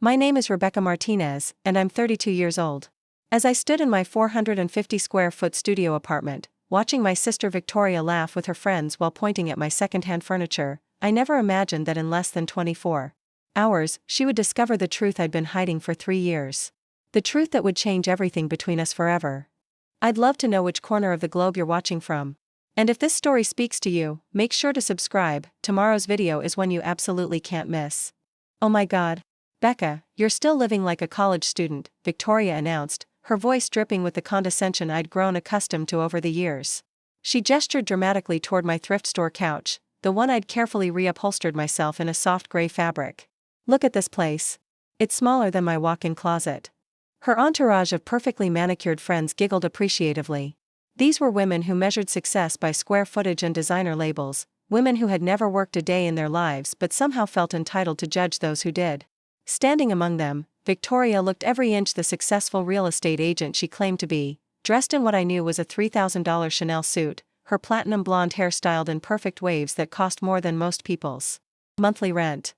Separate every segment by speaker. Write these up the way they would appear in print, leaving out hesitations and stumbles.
Speaker 1: My name is Rebecca Martinez, and I'm 32 years old. As I stood in my 450 square foot studio apartment, watching my sister Victoria laugh with her friends while pointing at my secondhand furniture, I never imagined that in less than 24 hours, she would discover the truth I'd been hiding for 3 years. The truth that would change everything between us forever. I'd love to know which corner of the globe you're watching from. And if this story speaks to you, make sure to subscribe. Tomorrow's video is one you absolutely can't miss. Oh my god. Becca, you're still living like a college student, Victoria announced, her voice dripping with the condescension I'd grown accustomed to over the years. She gestured dramatically toward my thrift store couch, the one I'd carefully reupholstered myself in a soft gray fabric. Look at this place. It's smaller than my walk-in closet. Her entourage of perfectly manicured friends giggled appreciatively. These were women who measured success by square footage and designer labels, women who had never worked a day in their lives but somehow felt entitled to judge those who did. Standing among them, Victoria looked every inch the successful real estate agent she claimed to be, dressed in what I knew was a $3,000 Chanel suit, her platinum blonde hair styled in perfect waves that cost more than most people's monthly rent.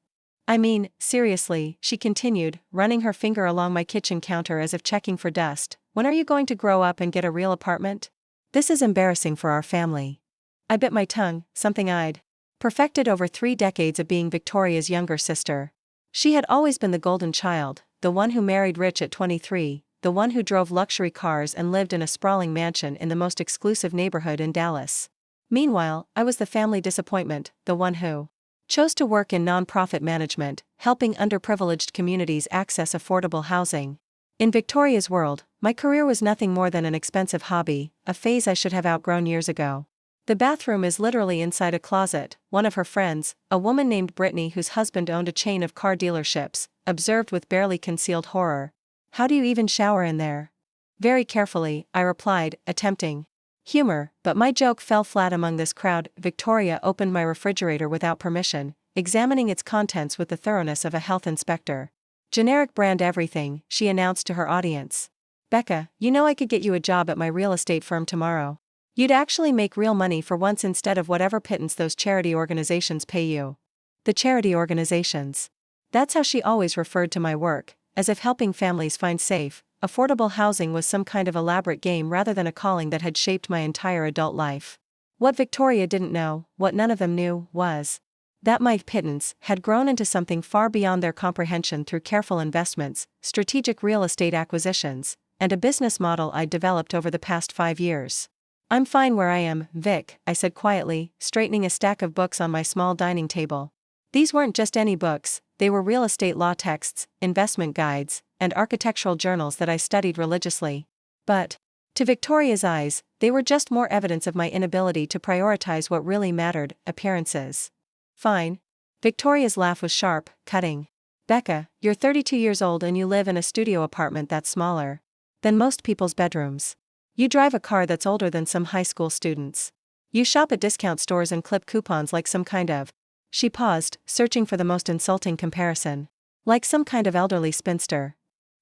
Speaker 1: I mean, seriously, she continued, running her finger along my kitchen counter as if checking for dust. When are you going to grow up and get a real apartment? This is embarrassing for our family. I bit my tongue, something I'd perfected over 3 decades of being Victoria's younger sister. She had always been the golden child, the one who married rich at 23, the one who drove luxury cars and lived in a sprawling mansion in the most exclusive neighborhood in Dallas. Meanwhile, I was the family disappointment, the one who chose to work in nonprofit management, helping underprivileged communities access affordable housing. In Victoria's world, my career was nothing more than an expensive hobby, a phase I should have outgrown years ago. The bathroom is literally inside a closet, one of her friends, a woman named Brittany whose husband owned a chain of car dealerships, observed with barely concealed horror. How do you even shower in there? Very carefully, I replied, attempting humor, but my joke fell flat among this crowd. Victoria opened my refrigerator without permission, examining its contents with the thoroughness of a health inspector. Generic brand everything, she announced to her audience. Becca, you know I could get you a job at my real estate firm tomorrow. You'd actually make real money for once instead of whatever pittance those charity organizations pay you. The charity organizations. That's how she always referred to my work, as if helping families find safe, affordable housing was some kind of elaborate game rather than a calling that had shaped my entire adult life. What Victoria didn't know, what none of them knew, was that my pittance had grown into something far beyond their comprehension through careful investments, strategic real estate acquisitions, and a business model I'd developed over the past 5 years. I'm fine where I am, Vic, I said quietly, straightening a stack of books on my small dining table. These weren't just any books, they were real estate law texts, investment guides, and architectural journals that I studied religiously. But, to Victoria's eyes, they were just more evidence of my inability to prioritize what really mattered, appearances. Fine. Victoria's laugh was sharp, cutting. Becca, you're 32 years old and you live in a studio apartment that's smaller than most people's bedrooms. You drive a car that's older than some high school students. You shop at discount stores and clip coupons like some kind of. She paused, searching for the most insulting comparison. Like some kind of elderly spinster.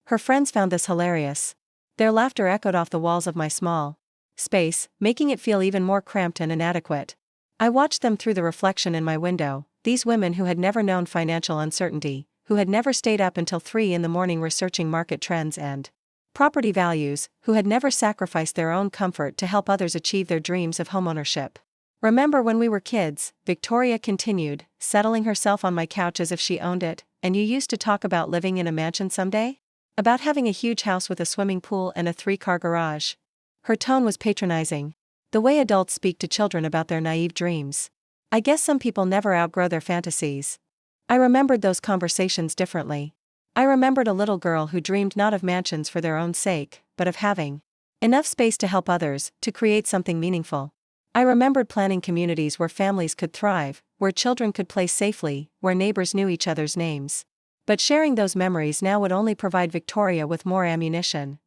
Speaker 1: Her friends found this hilarious. Their laughter echoed off the walls of my small space, making it feel even more cramped and inadequate. I watched them through the reflection in my window, these women who had never known financial uncertainty, who had never stayed up until 3 a.m. researching market trends and property values, who had never sacrificed their own comfort to help others achieve their dreams of homeownership. Remember when we were kids, Victoria continued, settling herself on my couch as if she owned it, and you used to talk about living in a mansion someday? About having a huge house with a swimming pool and a 3-car garage. Her tone was patronizing. The way adults speak to children about their naive dreams. I guess some people never outgrow their fantasies. I remembered those conversations differently. I remembered a little girl who dreamed not of mansions for their own sake, but of having enough space to help others, to create something meaningful. I remembered planning communities where families could thrive, where children could play safely, where neighbors knew each other's names. But sharing those memories now would only provide Victoria with more ammunition.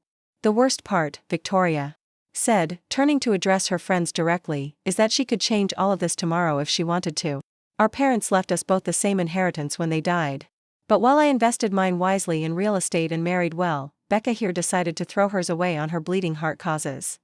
Speaker 1: The worst part, Victoria said, turning to address her friends directly, is that she could change all of this tomorrow if she wanted to. Our parents left us both the same inheritance when they died. But while I invested mine wisely in real estate and married well, Becca here decided to throw hers away on her bleeding heart causes.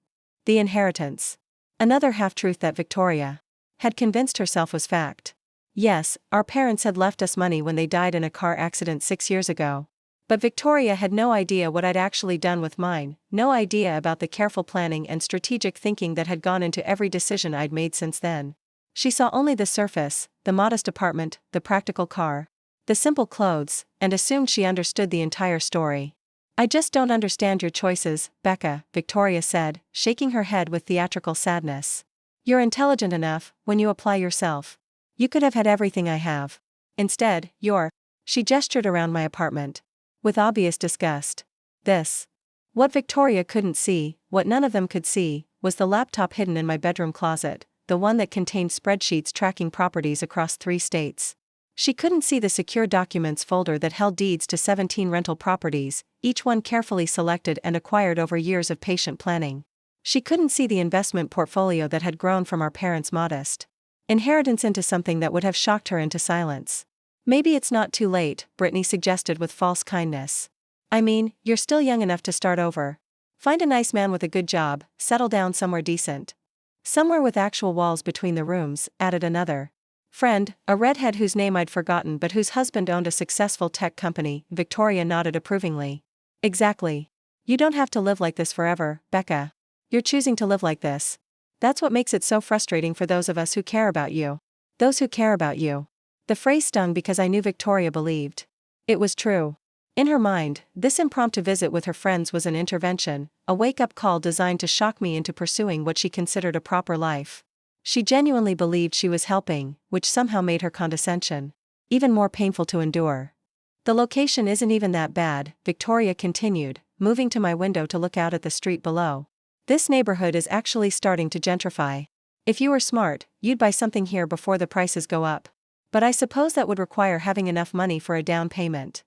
Speaker 1: The inheritance. Another half-truth that Victoria had convinced herself was fact. Yes, our parents had left us money when they died in a car accident 6 years ago. But Victoria had no idea what I'd actually done with mine, no idea about the careful planning and strategic thinking that had gone into every decision I'd made since then. She saw only the surface, the modest apartment, the practical car, the simple clothes, and assumed she understood the entire story. "I just don't understand your choices, Becca," Victoria said, shaking her head with theatrical sadness. "You're intelligent enough, when you apply yourself. You could have had everything I have. Instead, you're—" She gestured around my apartment. With obvious disgust. What Victoria couldn't see, what none of them could see, was the laptop hidden in my bedroom closet, the one that contained spreadsheets tracking properties across 3 states. She couldn't see the secure documents folder that held deeds to 17 rental properties, each one carefully selected and acquired over years of patient planning. She couldn't see the investment portfolio that had grown from our parents' modest inheritance into something that would have shocked her into silence. "Maybe it's not too late," Brittany suggested with false kindness. "I mean, you're still young enough to start over. Find a nice man with a good job, settle down somewhere decent. Somewhere with actual walls between the rooms," added another friend, a redhead whose name I'd forgotten but whose husband owned a successful tech company. Victoria nodded approvingly. "Exactly. You don't have to live like this forever, Becca. You're choosing to live like this. That's what makes it so frustrating for those of us who care about you. Those who care about you." The phrase stung because I knew Victoria believed it was true. In her mind, this impromptu visit with her friends was an intervention, a wake-up call designed to shock me into pursuing what she considered a proper life. She genuinely believed she was helping, which somehow made her condescension even more painful to endure. "The location isn't even that bad," Victoria continued, moving to my window to look out at the street below. "This neighborhood is actually starting to gentrify. If you were smart, you'd buy something here before the prices go up. But I suppose that would require having enough money for a down payment."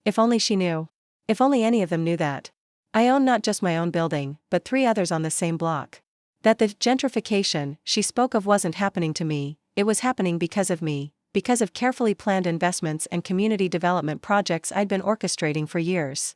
Speaker 1: If only she knew. If only any of them knew that. I own not just my own building, but 3 others on the same block. That the gentrification she spoke of wasn't happening to me, it was happening because of me, because of carefully planned investments and community development projects I'd been orchestrating for years.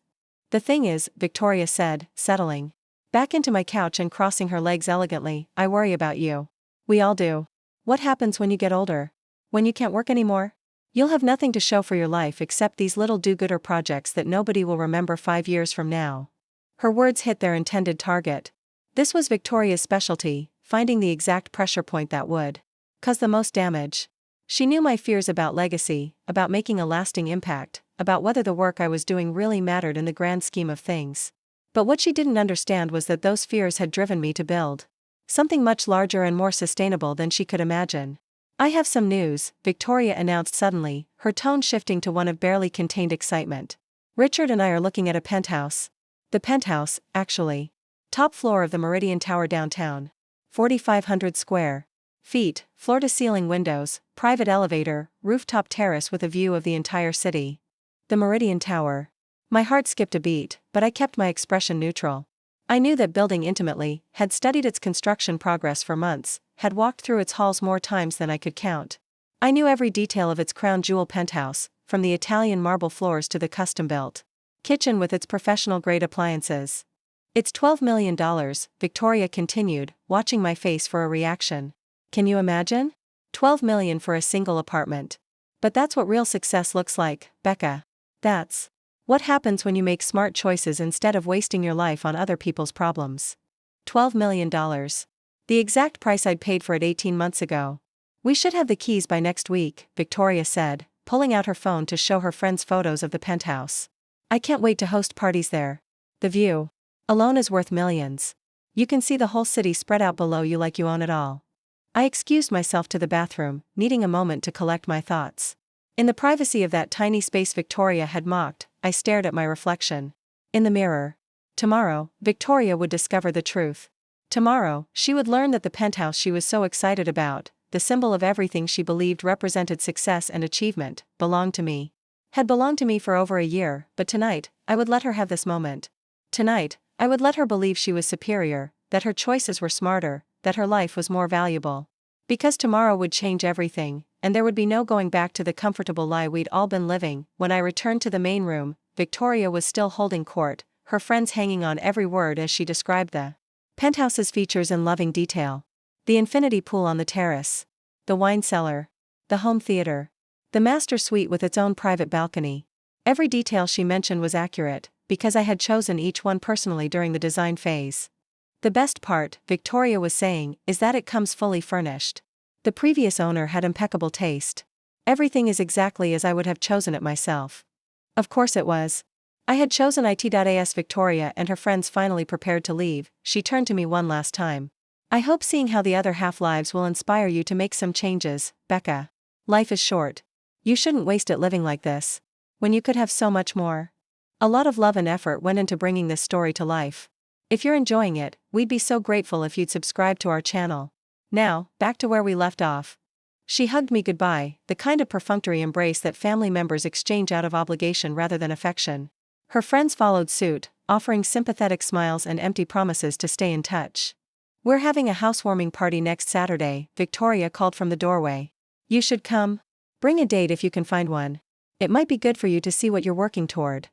Speaker 1: "The thing is," Victoria said, settling back into my couch and crossing her legs elegantly, "I worry about you. We all do. What happens when you get older? When you can't work anymore? You'll have nothing to show for your life except these little do-gooder projects that nobody will remember 5 years from now." Her words hit their intended target. This was Victoria's specialty, finding the exact pressure point that would cause the most damage. She knew my fears about legacy, about making a lasting impact, about whether the work I was doing really mattered in the grand scheme of things. But what she didn't understand was that those fears had driven me to build something much larger and more sustainable than she could imagine. "I have some news," Victoria announced suddenly, her tone shifting to one of barely contained excitement. "Richard and I are looking at a penthouse. The penthouse, actually. Top floor of the Meridian Tower downtown. 4,500 square feet, floor-to-ceiling windows, private elevator, rooftop terrace with a view of the entire city." The Meridian Tower. My heart skipped a beat, but I kept my expression neutral. I knew that building intimately, had studied its construction progress for months, had walked through its halls more times than I could count. I knew every detail of its crown jewel penthouse, from the Italian marble floors to the custom-built kitchen with its professional-grade appliances. "It's $12 million, Victoria continued, watching my face for a reaction. "Can you imagine? 12 million for a single apartment. But that's what real success looks like, Becca. That's what happens when you make smart choices instead of wasting your life on other people's problems." $12 million. The exact price I'd paid for it 18 months ago. "We should have the keys by next week," Victoria said, pulling out her phone to show her friends photos of the penthouse. "I can't wait to host parties there. The view alone is worth millions. You can see the whole city spread out below you like you own it all." I excused myself to the bathroom, needing a moment to collect my thoughts. In the privacy of that tiny space Victoria had mocked, I stared at my reflection in the mirror. Tomorrow, Victoria would discover the truth. Tomorrow, she would learn that the penthouse she was so excited about, the symbol of everything she believed represented success and achievement, belonged to me. Had belonged to me for over a year, but tonight, I would let her have this moment. Tonight, I would let her believe she was superior, that her choices were smarter, that her life was more valuable. Because tomorrow would change everything, and there would be no going back to the comfortable lie we'd all been living. When I returned to the main room, Victoria was still holding court, her friends hanging on every word as she described the penthouse's features in loving detail. The infinity pool on the terrace. The wine cellar. The home theater. The master suite with its own private balcony. Every detail she mentioned was accurate, because I had chosen each one personally during the design phase. The best part, Victoria was saying, is that it comes fully furnished. The previous owner had impeccable taste. Everything is exactly as I would have chosen it myself. Of course it was. I had chosen it. Victoria and her friends finally prepared to leave. She turned to me one last time. I hope seeing how the other half lives will inspire you to make some changes, Becca. Life is short. You shouldn't waste it living like this, when you could have so much more. A lot of love and effort went into bringing this story to life. If you're enjoying it, we'd be so grateful if you'd subscribe to our channel. Now, back to where we left off. She hugged me goodbye, the kind of perfunctory embrace that family members exchange out of obligation rather than affection. Her friends followed suit, offering sympathetic smiles and empty promises to stay in touch. We're having a housewarming party next Saturday, Victoria called from the doorway. You should come. Bring a date if you can find one. It might be good for you to see what you're working toward.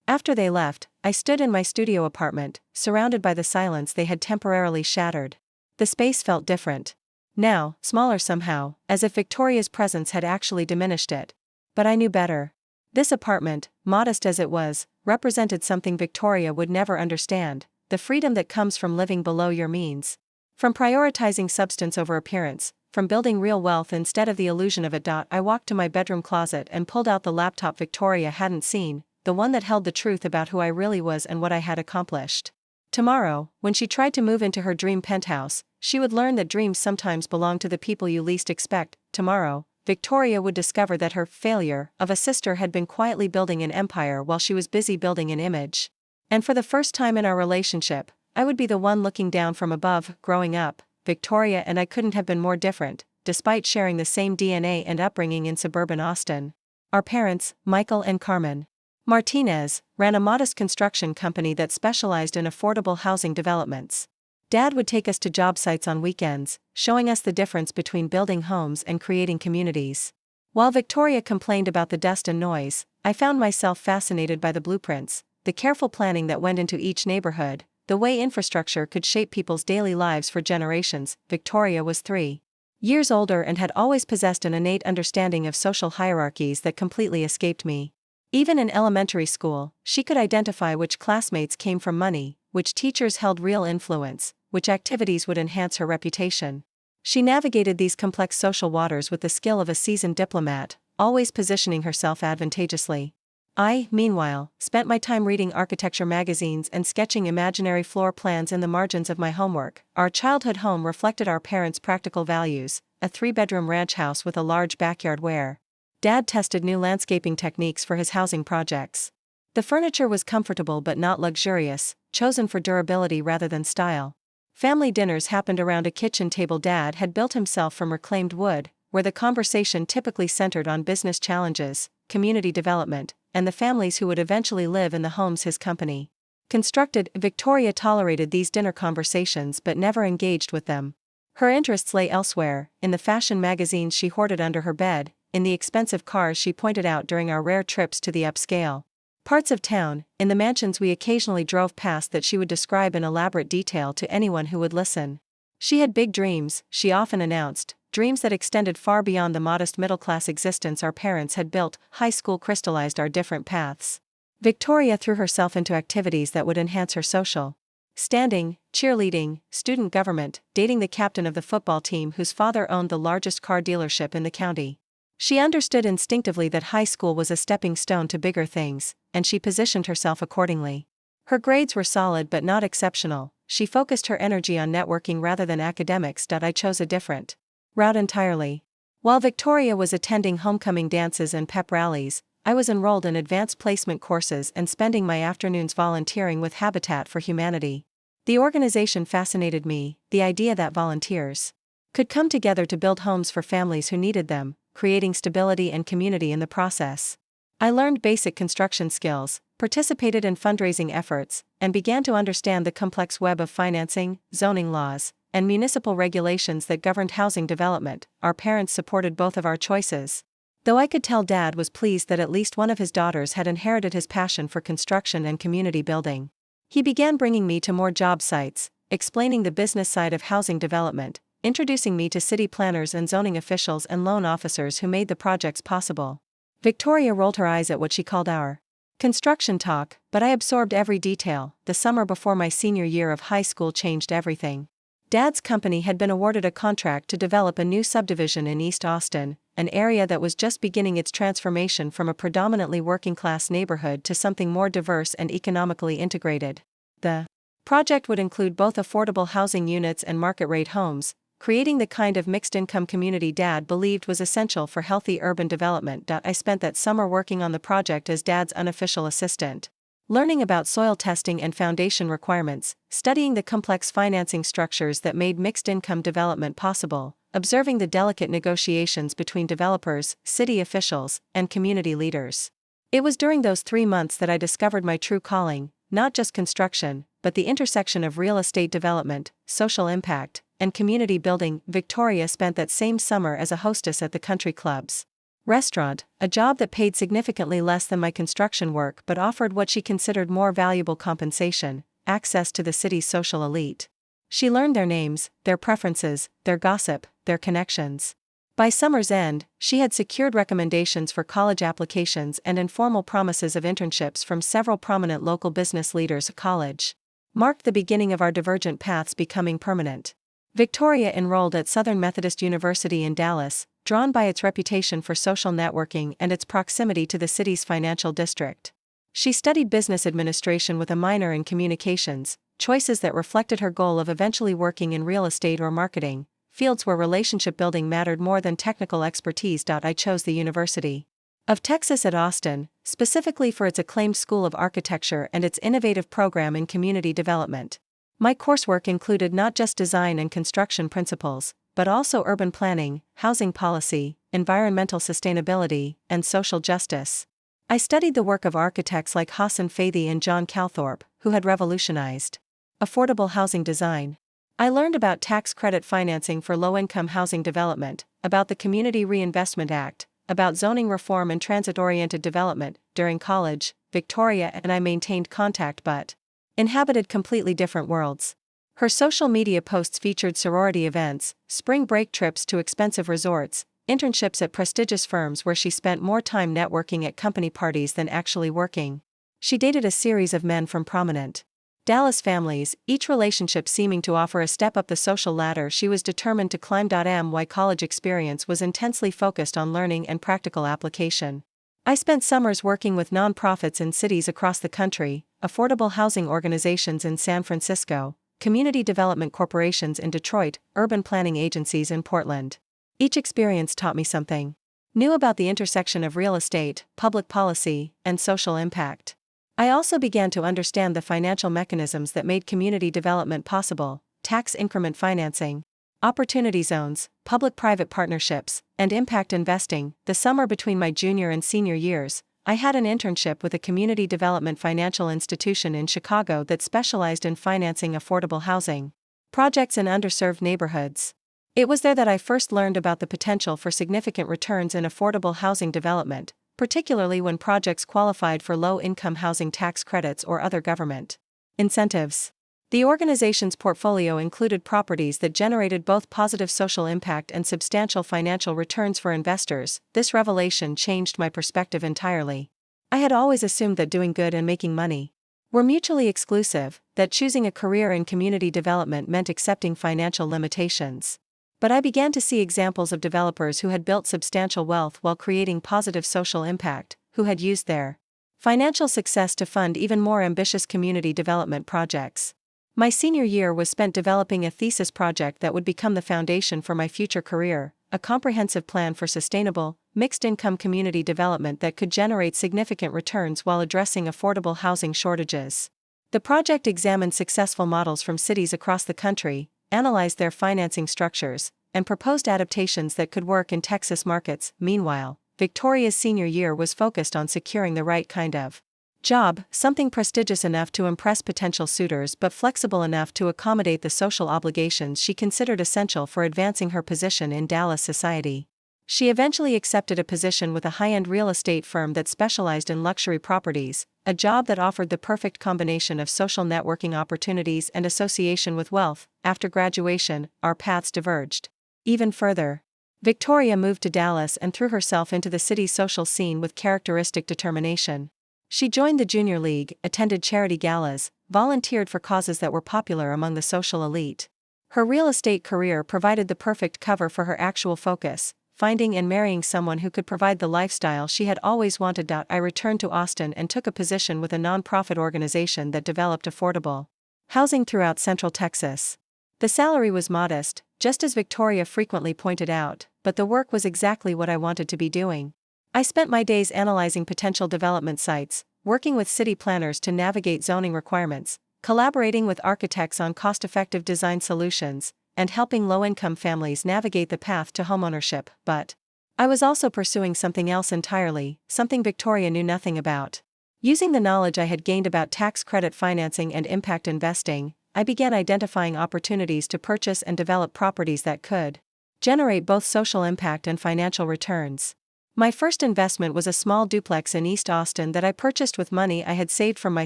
Speaker 1: After they left, I stood in my studio apartment, surrounded by the silence they had temporarily shattered. The space felt different. Now, smaller somehow, as if Victoria's presence had actually diminished it. But I knew better. This apartment, modest as it was, represented something Victoria would never understand, the freedom that comes from living below your means. From prioritizing substance over appearance, from building real wealth instead of the illusion of it. I walked to my bedroom closet and pulled out the laptop Victoria hadn't seen, the one that held the truth about who I really was and what I had accomplished. Tomorrow, when she tried to move into her dream penthouse, she would learn that dreams sometimes belong to the people you least expect. Tomorrow, Victoria would discover that her failure of a sister had been quietly building an empire while she was busy building an image. And for the first time in our relationship, I would be the one looking down from above. Growing up, Victoria and I couldn't have been more different, despite sharing the same DNA and upbringing in suburban Austin. Our parents, Michael and Carmen Martinez, ran a modest construction company that specialized in affordable housing developments. Dad would take us to job sites on weekends, showing us the difference between building homes and creating communities. While Victoria complained about the dust and noise, I found myself fascinated by the blueprints, the careful planning that went into each neighborhood, the way infrastructure could shape people's daily lives for generations. Victoria was 3 years older and had always possessed an innate understanding of social hierarchies that completely escaped me. Even in elementary school, she could identify which classmates came from money, which teachers held real influence, which activities would enhance her reputation. She navigated these complex social waters with the skill of a seasoned diplomat, always positioning herself advantageously. I, meanwhile, spent my time reading architecture magazines and sketching imaginary floor plans in the margins of my homework. Our childhood home reflected our parents' practical values, a 3-bedroom ranch house with a large backyard where Dad tested new landscaping techniques for his housing projects. The furniture was comfortable but not luxurious, chosen for durability rather than style. Family dinners happened around a kitchen table Dad had built himself from reclaimed wood, where the conversation typically centered on business challenges, community development, and the families who would eventually live in the homes his company constructed. Victoria tolerated these dinner conversations but never engaged with them. Her interests lay elsewhere, in the fashion magazines she hoarded under her bed, in the expensive cars she pointed out during our rare trips to the upscale parts of town, in the mansions we occasionally drove past that she would describe in elaborate detail to anyone who would listen. She had big dreams, she often announced, dreams that extended far beyond the modest middle-class existence our parents had built. High school crystallized our different paths. Victoria threw herself into activities that would enhance her social standing: cheerleading, student government, dating the captain of the football team whose father owned the largest car dealership in the county. She understood instinctively that high school was a stepping stone to bigger things, and she positioned herself accordingly. Her grades were solid but not exceptional. She focused her energy on networking rather than academics. I chose a different route entirely. While Victoria was attending homecoming dances and pep rallies, I was enrolled in advanced placement courses and spending my afternoons volunteering with Habitat for Humanity. The organization fascinated me, the idea that volunteers could come together to build homes for families who needed them, creating stability and community in the process. I learned basic construction skills, participated in fundraising efforts, and began to understand the complex web of financing, zoning laws, and municipal regulations that governed housing development. Our parents supported both of our choices, though I could tell Dad was pleased that at least one of his daughters had inherited his passion for construction and community building. He began bringing me to more job sites, explaining the business side of housing development, introducing me to city planners and zoning officials and loan officers who made the projects possible. Victoria rolled her eyes at what she called our Construction talk, but I absorbed every detail. The summer before my senior year of high school changed everything. Dad's company had been awarded a contract to develop a new subdivision in East Austin, an area that was just beginning its transformation from a predominantly working-class neighborhood to something more diverse and economically integrated. The project would include both affordable housing units and market-rate homes, creating the kind of mixed-income community Dad believed was essential for healthy urban development. I spent that summer working on the project as Dad's unofficial assistant, learning about soil testing and foundation requirements, studying the complex financing structures that made mixed-income development possible, observing the delicate negotiations between developers, city officials, and community leaders. It was during those 3 months that I discovered my true calling, not just construction, but the intersection of real estate development, social impact, and community building. Victoria spent that same summer as a hostess at the country club's restaurant, a job that paid significantly less than my construction work but offered what she considered more valuable compensation: access to the city's social elite. She learned their names, their preferences, their gossip, their connections. By summer's end, she had secured recommendations for college applications and informal promises of internships from several prominent local business leaders. College marked the beginning of our divergent paths becoming permanent. Victoria enrolled at Southern Methodist University in Dallas, drawn by its reputation for social networking and its proximity to the city's financial district. She studied business administration with a minor in communications, choices that reflected her goal of eventually working in real estate or marketing, fields where relationship building mattered more than technical expertise. I chose the University of Texas at Austin, specifically for its acclaimed School of Architecture and its innovative program in community development. My coursework included not just design and construction principles, but also urban planning, housing policy, environmental sustainability, and social justice. I studied the work of architects like Hassan Fathi and John Calthorpe, who had revolutionized affordable housing design. I learned about tax credit financing for low-income housing development, about the Community Reinvestment Act, about zoning reform and transit-oriented development. During college, Victoria and I maintained contact but inhabited completely different worlds. Her social media posts featured sorority events, spring break trips to expensive resorts, internships at prestigious firms where she spent more time networking at company parties than actually working. She dated a series of men from prominent Dallas families, each relationship seeming to offer a step up the social ladder she was determined to climb. My college experience was intensely focused on learning and practical application. I spent summers working with nonprofits in cities across the country, affordable housing organizations in San Francisco, community development corporations in Detroit, urban planning agencies in Portland. Each experience taught me something new about the intersection of real estate, public policy, and social impact. I also began to understand the financial mechanisms that made community development possible: tax increment financing, opportunity zones, public-private partnerships, and impact investing. The summer between my junior and senior years, I had an internship with a community development financial institution in Chicago that specialized in financing affordable housing projects in underserved neighborhoods. It was there that I first learned about the potential for significant returns in affordable housing development, particularly when projects qualified for low-income housing tax credits or other government incentives. The organization's portfolio included properties that generated both positive social impact and substantial financial returns for investors. This revelation changed my perspective entirely. I had always assumed that doing good and making money were mutually exclusive, that choosing a career in community development meant accepting financial limitations. But I began to see examples of developers who had built substantial wealth while creating positive social impact, who had used their financial success to fund even more ambitious community development projects. My senior year was spent developing a thesis project that would become the foundation for my future career, a comprehensive plan for sustainable, mixed-income community development that could generate significant returns while addressing affordable housing shortages. The project examined successful models from cities across the country, analyzed their financing structures, and proposed adaptations that could work in Texas markets. Meanwhile, Victoria's senior year was focused on securing the right kind of job, something prestigious enough to impress potential suitors but flexible enough to accommodate the social obligations she considered essential for advancing her position in Dallas society. She eventually accepted a position with a high-end real estate firm that specialized in luxury properties, a job that offered the perfect combination of social networking opportunities and association with wealth. After graduation, our paths diverged even further. Victoria moved to Dallas and threw herself into the city's social scene with characteristic determination. She joined the junior league, attended charity galas, volunteered for causes that were popular among the social elite. Her real estate career provided the perfect cover for her actual focus, finding and marrying someone who could provide the lifestyle she had always wanted. I returned to Austin and took a position with a nonprofit organization that developed affordable housing throughout Central Texas. The salary was modest, just as Victoria frequently pointed out, but the work was exactly what I wanted to be doing. I spent my days analyzing potential development sites, working with city planners to navigate zoning requirements, collaborating with architects on cost-effective design solutions, and helping low-income families navigate the path to homeownership. But I was also pursuing something else entirely, something Victoria knew nothing about. Using the knowledge I had gained about tax credit financing and impact investing, I began identifying opportunities to purchase and develop properties that could generate both social impact and financial returns. My first investment was a small duplex in East Austin that I purchased with money I had saved from my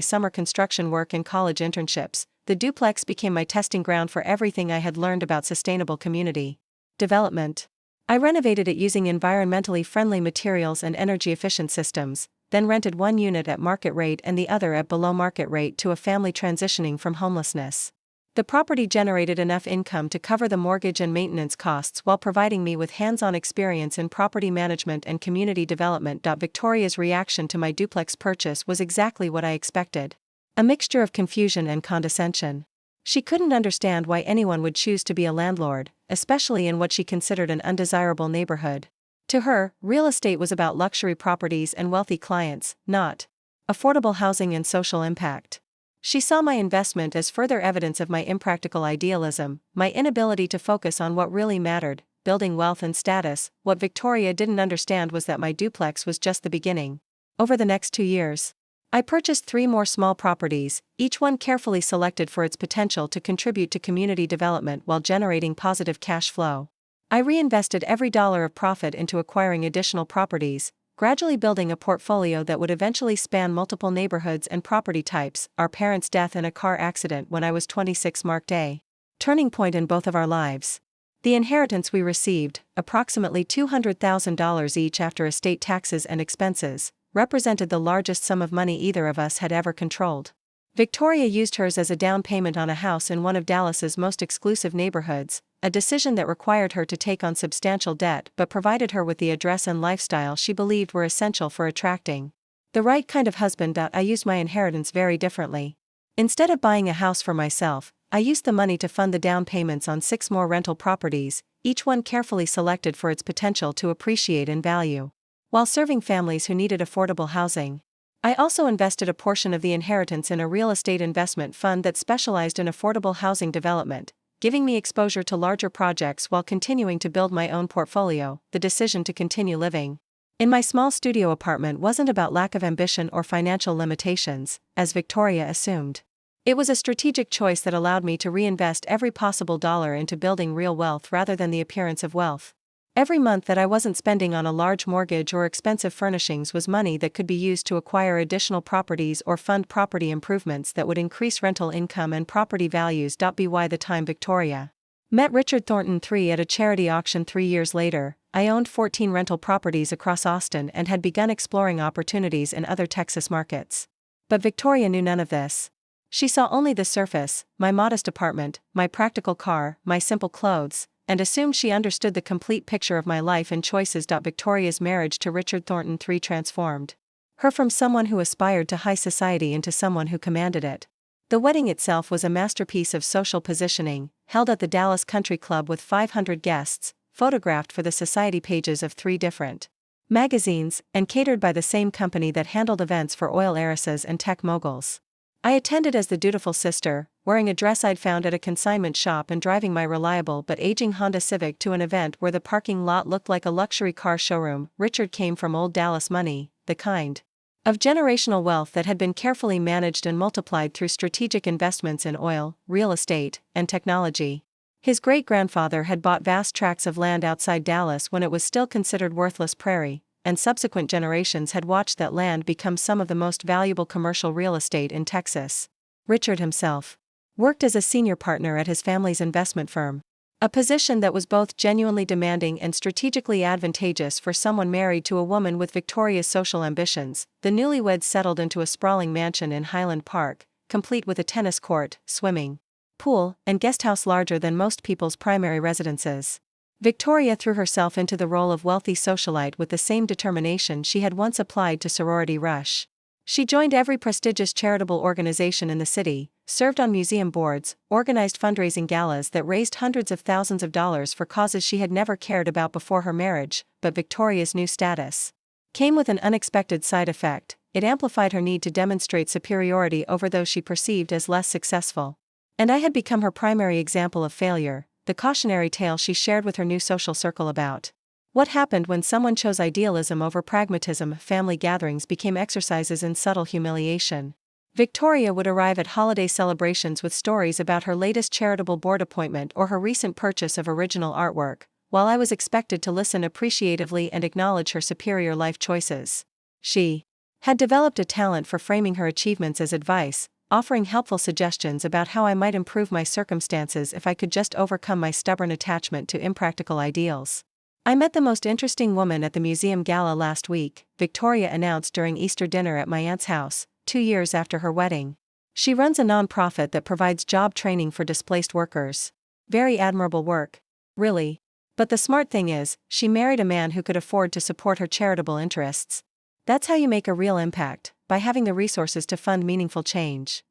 Speaker 1: summer construction work and college internships. The duplex became my testing ground for everything I had learned about sustainable community development. I renovated it using environmentally friendly materials and energy-efficient systems, then rented one unit at market rate and the other at below market rate to a family transitioning from homelessness. The property generated enough income to cover the mortgage and maintenance costs while providing me with hands-on experience in property management and community development. Victoria's reaction to my duplex purchase was exactly what I expected. A mixture of confusion and condescension. She couldn't understand why anyone would choose to be a landlord, especially in what she considered an undesirable neighborhood. To her, real estate was about luxury properties and wealthy clients, not affordable housing and social impact. She saw my investment as further evidence of my impractical idealism, my inability to focus on what really mattered, building wealth and status. What Victoria didn't understand was that my duplex was just the beginning. Over the next 2 years, I purchased 3 more small properties, each one carefully selected for its potential to contribute to community development while generating positive cash flow. I reinvested every dollar of profit into acquiring additional properties, gradually building a portfolio that would eventually span multiple neighborhoods and property types. Our parents' death in a car accident when I was 26 marked a turning point in both of our lives. The inheritance we received, approximately $200,000 each after estate taxes and expenses, represented the largest sum of money either of us had ever controlled. Victoria used hers as a down payment on a house in one of Dallas's most exclusive neighborhoods, a decision that required her to take on substantial debt but provided her with the address and lifestyle she believed were essential for attracting the right kind of husband. I used my inheritance very differently. Instead of buying a house for myself, I used the money to fund the down payments on 6 more rental properties, each one carefully selected for its potential to appreciate in value, while serving families who needed affordable housing. I also invested a portion of the inheritance in a real estate investment fund that specialized in affordable housing development, giving me exposure to larger projects while continuing to build my own portfolio. The decision to continue living in my small studio apartment wasn't about lack of ambition or financial limitations, as Victoria assumed. It was a strategic choice that allowed me to reinvest every possible dollar into building real wealth rather than the appearance of wealth. Every month that I wasn't spending on a large mortgage or expensive furnishings was money that could be used to acquire additional properties or fund property improvements that would increase rental income and property values. By the time Victoria met Richard Thornton III at a charity auction 3 years later, I owned 14 rental properties across Austin and had begun exploring opportunities in other Texas markets. But Victoria knew none of this. She saw only the surface, my modest apartment, my practical car, my simple clothes, and assumed she understood the complete picture of my life and choices. Victoria's marriage to Richard Thornton III transformed her from someone who aspired to high society into someone who commanded it. The wedding itself was a masterpiece of social positioning, held at the Dallas Country Club with 500 guests, photographed for the society pages of 3 different magazines, and catered by the same company that handled events for oil heiresses and tech moguls. I attended as the dutiful sister, wearing a dress I'd found at a consignment shop and driving my reliable but aging Honda Civic to an event where the parking lot looked like a luxury car showroom. Richard came from old Dallas money, the kind of generational wealth that had been carefully managed and multiplied through strategic investments in oil, real estate, and technology. His great-grandfather had bought vast tracts of land outside Dallas when it was still considered worthless prairie, and subsequent generations had watched that land become some of the most valuable commercial real estate in Texas. Richard himself worked as a senior partner at his family's investment firm. A position that was both genuinely demanding and strategically advantageous for someone married to a woman with Victoria's social ambitions. The newlyweds settled into a sprawling mansion in Highland Park, complete with a tennis court, swimming pool, and guesthouse larger than most people's primary residences. Victoria threw herself into the role of wealthy socialite with the same determination she had once applied to sorority rush. She joined every prestigious charitable organization in the city, served on museum boards, organized fundraising galas that raised hundreds of thousands of dollars for causes she had never cared about before her marriage. But Victoria's new status came with an unexpected side effect. It amplified her need to demonstrate superiority over those she perceived as less successful. And I had become her primary example of failure, the cautionary tale she shared with her new social circle about what happened when someone chose idealism over pragmatism. Family gatherings became exercises in subtle humiliation. Victoria would arrive at holiday celebrations with stories about her latest charitable board appointment or her recent purchase of original artwork, while I was expected to listen appreciatively and acknowledge her superior life choices. She had developed a talent for framing her achievements as advice, offering helpful suggestions about how I might improve my circumstances if I could just overcome my stubborn attachment to impractical ideals. "I met the most interesting woman at the museum gala last week," Victoria announced during Easter dinner at my aunt's house, 2 years after her wedding. "She runs a non-profit that provides job training for displaced workers. Very admirable work. Really. But the smart thing is, she married a man who could afford to support her charitable interests. That's how you make a real impact, by having the resources to fund meaningful change."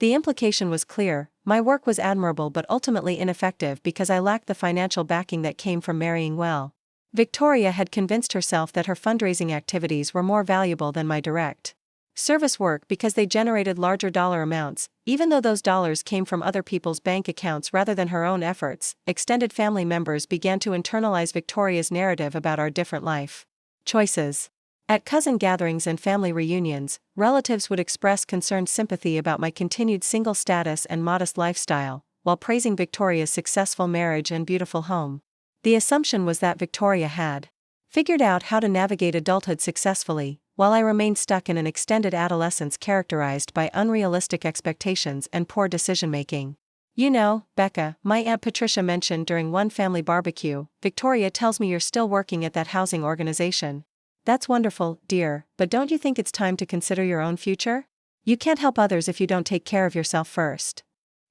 Speaker 1: The implication was clear: my work was admirable but ultimately ineffective because I lacked the financial backing that came from marrying well. Victoria had convinced herself that her fundraising activities were more valuable than my direct service work because they generated larger dollar amounts, even though those dollars came from other people's bank accounts rather than her own efforts. Extended family members began to internalize Victoria's narrative about our different life choices. At cousin gatherings and family reunions, relatives would express concerned sympathy about my continued single status and modest lifestyle, while praising Victoria's successful marriage and beautiful home. The assumption was that Victoria had figured out how to navigate adulthood successfully, while I remained stuck in an extended adolescence characterized by unrealistic expectations and poor decision-making. "You know, Becca," my Aunt Patricia mentioned during one family barbecue, "Victoria tells me you're still working at that housing organization. That's wonderful, dear, but don't you think it's time to consider your own future? You can't help others if you don't take care of yourself first."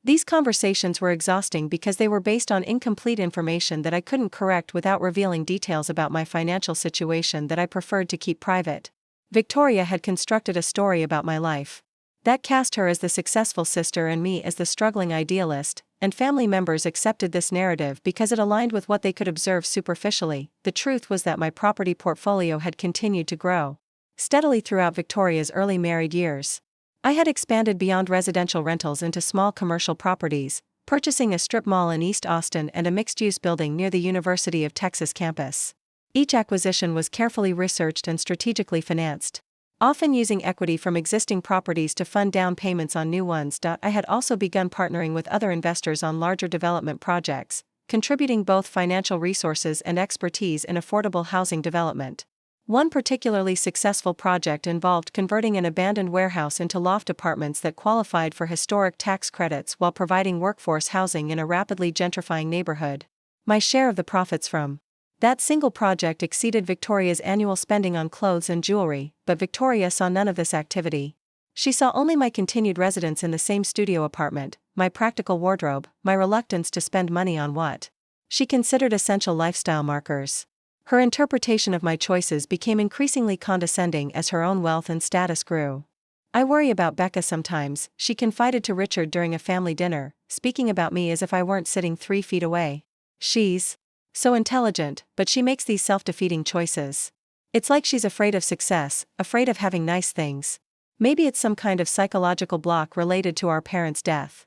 Speaker 1: These conversations were exhausting because they were based on incomplete information that I couldn't correct without revealing details about my financial situation that I preferred to keep private. Victoria had constructed a story about my life that cast her as the successful sister and me as the struggling idealist, and family members accepted this narrative because it aligned with what they could observe superficially. The truth was that my property portfolio had continued to grow steadily throughout Victoria's early married years. I had expanded beyond residential rentals into small commercial properties, purchasing a strip mall in East Austin and a mixed-use building near the University of Texas campus. Each acquisition was carefully researched and strategically financed, often using equity from existing properties to fund down payments on new ones. I had also begun partnering with other investors on larger development projects, contributing both financial resources and expertise in affordable housing development. One particularly successful project involved converting an abandoned warehouse into loft apartments that qualified for historic tax credits while providing workforce housing in a rapidly gentrifying neighborhood. My share of the profits from that single project exceeded Victoria's annual spending on clothes and jewelry, but Victoria saw none of this activity. She saw only my continued residence in the same studio apartment, my practical wardrobe, my reluctance to spend money on what she considered essential lifestyle markers. Her interpretation of my choices became increasingly condescending as her own wealth and status grew. "I worry about Becca sometimes," she confided to Richard during a family dinner, speaking about me as if I weren't sitting 3 feet away. "She's so intelligent, but she makes these self-defeating choices. It's like she's afraid of success, afraid of having nice things. Maybe it's some kind of psychological block related to our parents' death."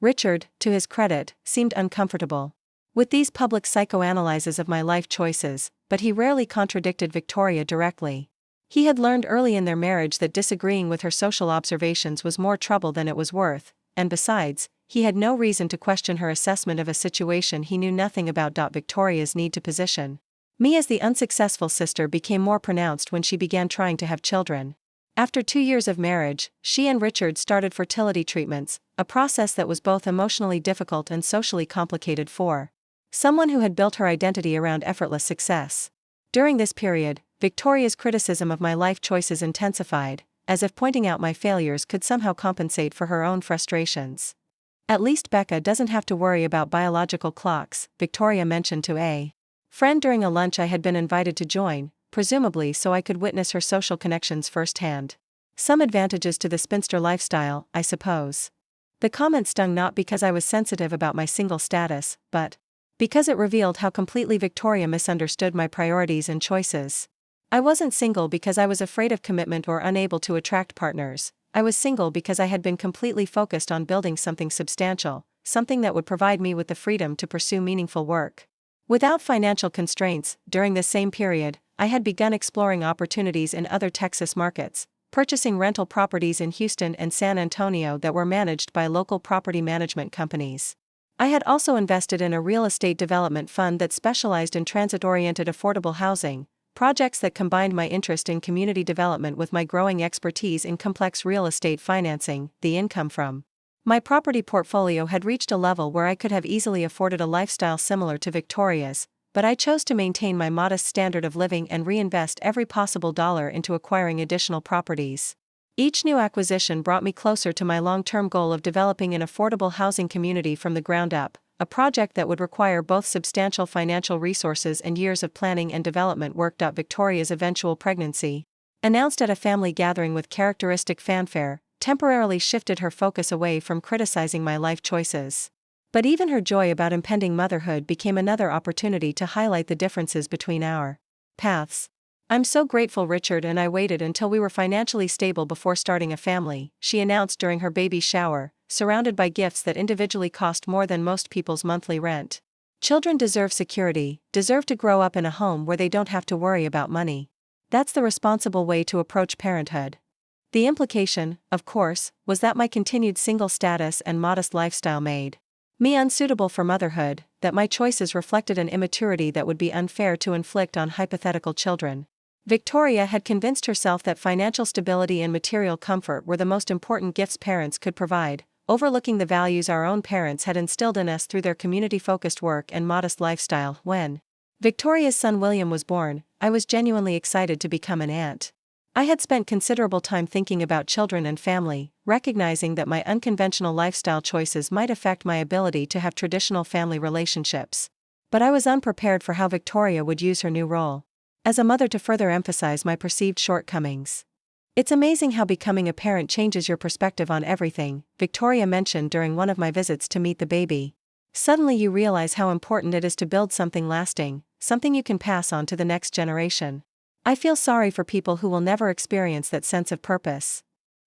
Speaker 1: Richard, to his credit, seemed uncomfortable with these public psychoanalyses of my life choices, but he rarely contradicted Victoria directly. He had learned early in their marriage that disagreeing with her social observations was more trouble than it was worth, and besides, he had no reason to question her assessment of a situation he knew nothing about. Victoria's need to position me as the unsuccessful sister became more pronounced when she began trying to have children. After 2 years of marriage, she and Richard started fertility treatments, a process that was both emotionally difficult and socially complicated for Someone who had built her identity around effortless success. During this period, Victoria's criticism of my life choices intensified, as if pointing out my failures could somehow compensate for her own frustrations. "At least Becca doesn't have to worry about biological clocks," Victoria mentioned to a friend during a lunch I had been invited to join, presumably so I could witness her social connections firsthand. Some advantages to the spinster lifestyle, I suppose. The comment stung not because I was sensitive about my single status, but because it revealed how completely Victoria misunderstood my priorities and choices. I wasn't single because I was afraid of commitment or unable to attract partners. I was single because I had been completely focused on building something substantial, something that would provide me with the freedom to pursue meaningful work. Without financial constraints, during this same period, I had begun exploring opportunities in other Texas markets, purchasing rental properties in Houston and San Antonio that were managed by local property management companies. I had also invested in a real estate development fund that specialized in transit-oriented affordable housing, projects that combined my interest in community development with my growing expertise in complex real estate financing. The income from my property portfolio had reached a level where I could have easily afforded a lifestyle similar to Victoria's, but I chose to maintain my modest standard of living and reinvest every possible dollar into acquiring additional properties. Each new acquisition brought me closer to my long-term goal of developing an affordable housing community from the ground up, a project that would require both substantial financial resources and years of planning and development work. Victoria's eventual pregnancy, announced at a family gathering with characteristic fanfare, temporarily shifted her focus away from criticizing my life choices. But even her joy about impending motherhood became another opportunity to highlight the differences between our paths. "I'm so grateful Richard and I waited until we were financially stable before starting a family," she announced during her baby shower, surrounded by gifts that individually cost more than most people's monthly rent. "Children deserve security, deserve to grow up in a home where they don't have to worry about money. That's the responsible way to approach parenthood." The implication, of course, was that my continued single status and modest lifestyle made me unsuitable for motherhood, that my choices reflected an immaturity that would be unfair to inflict on hypothetical children. Victoria had convinced herself that financial stability and material comfort were the most important gifts parents could provide, overlooking the values our own parents had instilled in us through their community-focused work and modest lifestyle. When Victoria's son William was born, I was genuinely excited to become an aunt. I had spent considerable time thinking about children and family, recognizing that my unconventional lifestyle choices might affect my ability to have traditional family relationships. But I was unprepared for how Victoria would use her new role as a mother to further emphasize my perceived shortcomings. "It's amazing how becoming a parent changes your perspective on everything," Victoria mentioned during one of my visits to meet the baby. "Suddenly you realize how important it is to build something lasting, something you can pass on to the next generation. I feel sorry for people who will never experience that sense of purpose."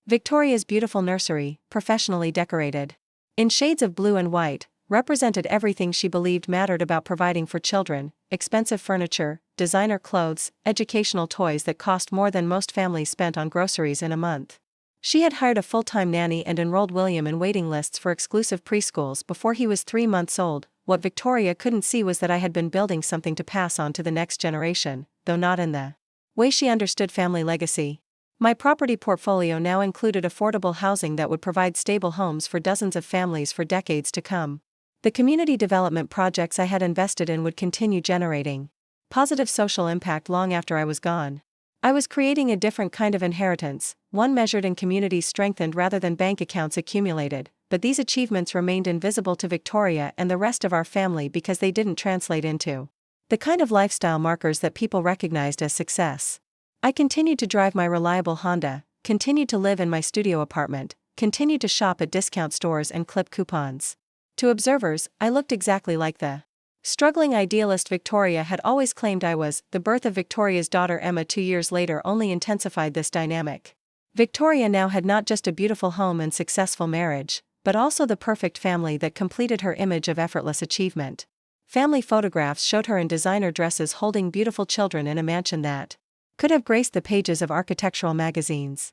Speaker 1: Victoria's beautiful nursery, professionally decorated in shades of blue and white, represented everything she believed mattered about providing for children: expensive furniture, designer clothes, educational toys that cost more than most families spent on groceries in a month. She had hired a full-time nanny and enrolled William in waiting lists for exclusive preschools before he was 3 months old. What Victoria couldn't see was that I had been building something to pass on to the next generation, though not in the way she understood family legacy. My property portfolio now included affordable housing that would provide stable homes for dozens of families for decades to come. The community development projects I had invested in would continue generating positive social impact long after I was gone. I was creating a different kind of inheritance, one measured in communities strengthened rather than bank accounts accumulated, but these achievements remained invisible to Victoria and the rest of our family because they didn't translate into the kind of lifestyle markers that people recognized as success. I continued to drive my reliable Honda, continued to live in my studio apartment, continued to shop at discount stores and clip coupons. To observers, I looked exactly like the struggling idealist Victoria had always claimed I was. The birth of Victoria's daughter Emma 2 years later only intensified this dynamic. Victoria now had not just a beautiful home and successful marriage, but also the perfect family that completed her image of effortless achievement. Family photographs showed her in designer dresses holding beautiful children in a mansion that could have graced the pages of architectural magazines.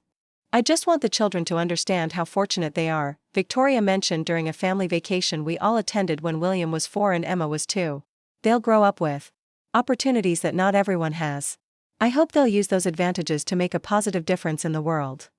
Speaker 1: "I just want the children to understand how fortunate they are," Victoria mentioned during a family vacation we all attended when William was 4 and Emma was 2. "They'll grow up with opportunities that not everyone has. I hope they'll use those advantages to make a positive difference in the world."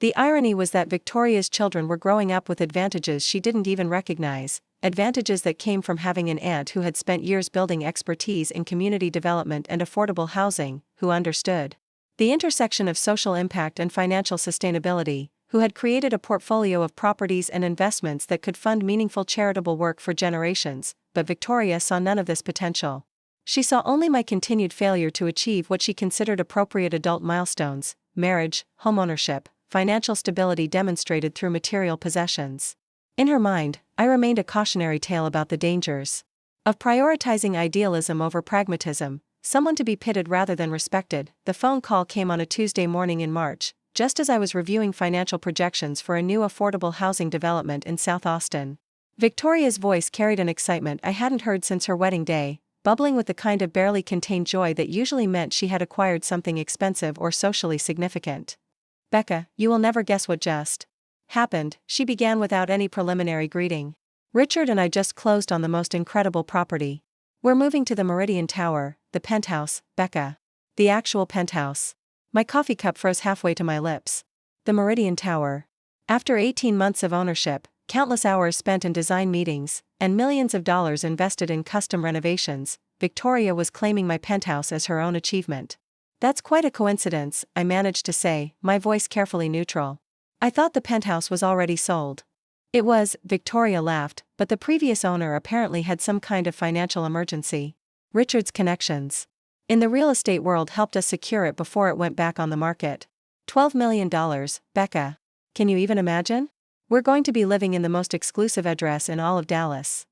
Speaker 1: The irony was that Victoria's children were growing up with advantages she didn't even recognize, advantages that came from having an aunt who had spent years building expertise in community development and affordable housing, who understood the intersection of social impact and financial sustainability, who had created a portfolio of properties and investments that could fund meaningful charitable work for generations. But Victoria saw none of this potential. She saw only my continued failure to achieve what she considered appropriate adult milestones: marriage, homeownership, financial stability demonstrated through material possessions. In her mind, I remained a cautionary tale about the dangers of prioritizing idealism over pragmatism, someone to be pitied rather than respected. The phone call came on a Tuesday morning in March, just as I was reviewing financial projections for a new affordable housing development in South Austin. Victoria's voice carried an excitement I hadn't heard since her wedding day, bubbling with the kind of barely contained joy that usually meant she had acquired something expensive or socially significant. "Becca, you will never guess what just happened," she began without any preliminary greeting. "Richard and I just closed on the most incredible property. We're moving to the Meridian Tower, the penthouse, Becca. The actual penthouse." My coffee cup froze halfway to my lips. The Meridian Tower. After 18 months of ownership, countless hours spent in design meetings, and millions of dollars invested in custom renovations, Victoria was claiming my penthouse as her own achievement. "That's quite a coincidence," I managed to say, my voice carefully neutral. "I thought the penthouse was already sold." "It was," Victoria laughed, "but the previous owner apparently had some kind of financial emergency. Richard's connections in the real estate world helped us secure it before it went back on the market. $12 million, Becca. Can you even imagine? We're going to be living in the most exclusive address in all of Dallas."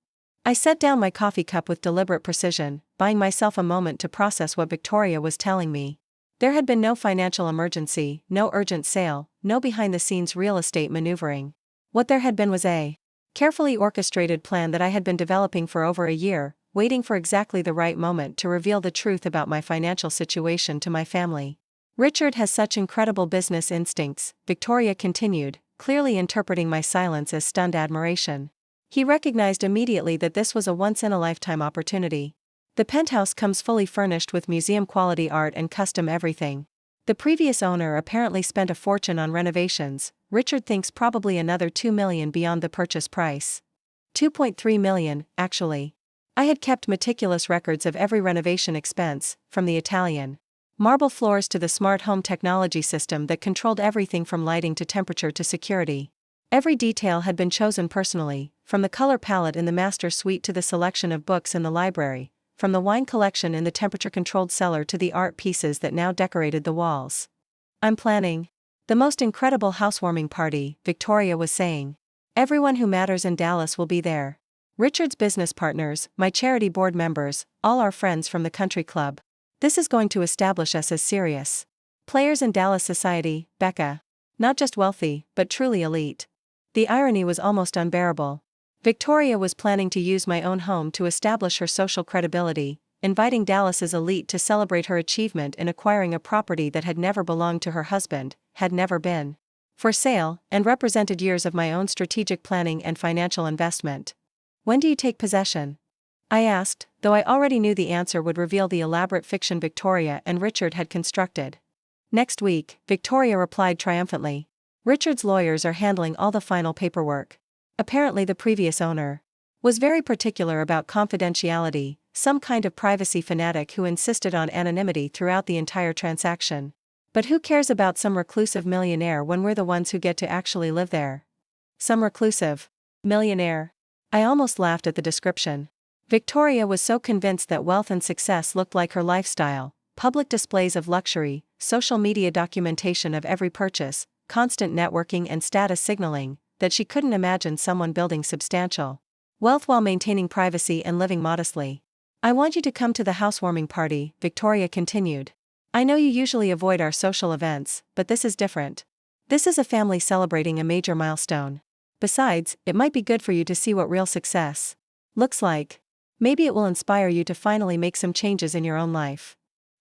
Speaker 1: I set down my coffee cup with deliberate precision, buying myself a moment to process what Victoria was telling me. There had been no financial emergency, no urgent sale, no behind-the-scenes real estate maneuvering. What there had been was a carefully orchestrated plan that I had been developing for over a year, waiting for exactly the right moment to reveal the truth about my financial situation to my family. "Richard has such incredible business instincts," Victoria continued, clearly interpreting my silence as stunned admiration. "He recognized immediately that this was a once-in-a-lifetime opportunity. The penthouse comes fully furnished with museum-quality art and custom everything. The previous owner apparently spent a fortune on renovations. Richard thinks probably another $2 million beyond the purchase price. $2.3 million, actually. I had kept meticulous records of every renovation expense, from the Italian marble floors to the smart home technology system that controlled everything from lighting to temperature to security. Every detail had been chosen personally, from the color palette in the master suite to the selection of books in the library, from the wine collection in the temperature-controlled cellar to the art pieces that now decorated the walls. "I'm planning the most incredible housewarming party," Victoria was saying. "Everyone who matters in Dallas will be there. Richard's business partners, my charity board members, all our friends from the country club. This is going to establish us as serious players in Dallas society, Becca. Not just wealthy, but truly elite." The irony was almost unbearable. Victoria was planning to use my own home to establish her social credibility, inviting Dallas's elite to celebrate her achievement in acquiring a property that had never belonged to her husband, had never been for sale, and represented years of my own strategic planning and financial investment. "When do you take possession?" I asked, though I already knew the answer would reveal the elaborate fiction Victoria and Richard had constructed. "Next week," Victoria replied triumphantly. "Richard's lawyers are handling all the final paperwork. Apparently the previous owner was very particular about confidentiality, some kind of privacy fanatic who insisted on anonymity throughout the entire transaction. But who cares about some reclusive millionaire when we're the ones who get to actually live there?" Some reclusive millionaire. I almost laughed at the description. Victoria was so convinced that wealth and success looked like her lifestyle: public displays of luxury, social media documentation of every purchase, constant networking and status signaling, that she couldn't imagine someone building substantial wealth while maintaining privacy and living modestly. "I want you to come to the housewarming party," Victoria continued. "I know you usually avoid our social events, but this is different. This is a family celebrating a major milestone. Besides, it might be good for you to see what real success looks like. Maybe it will inspire you to finally make some changes in your own life."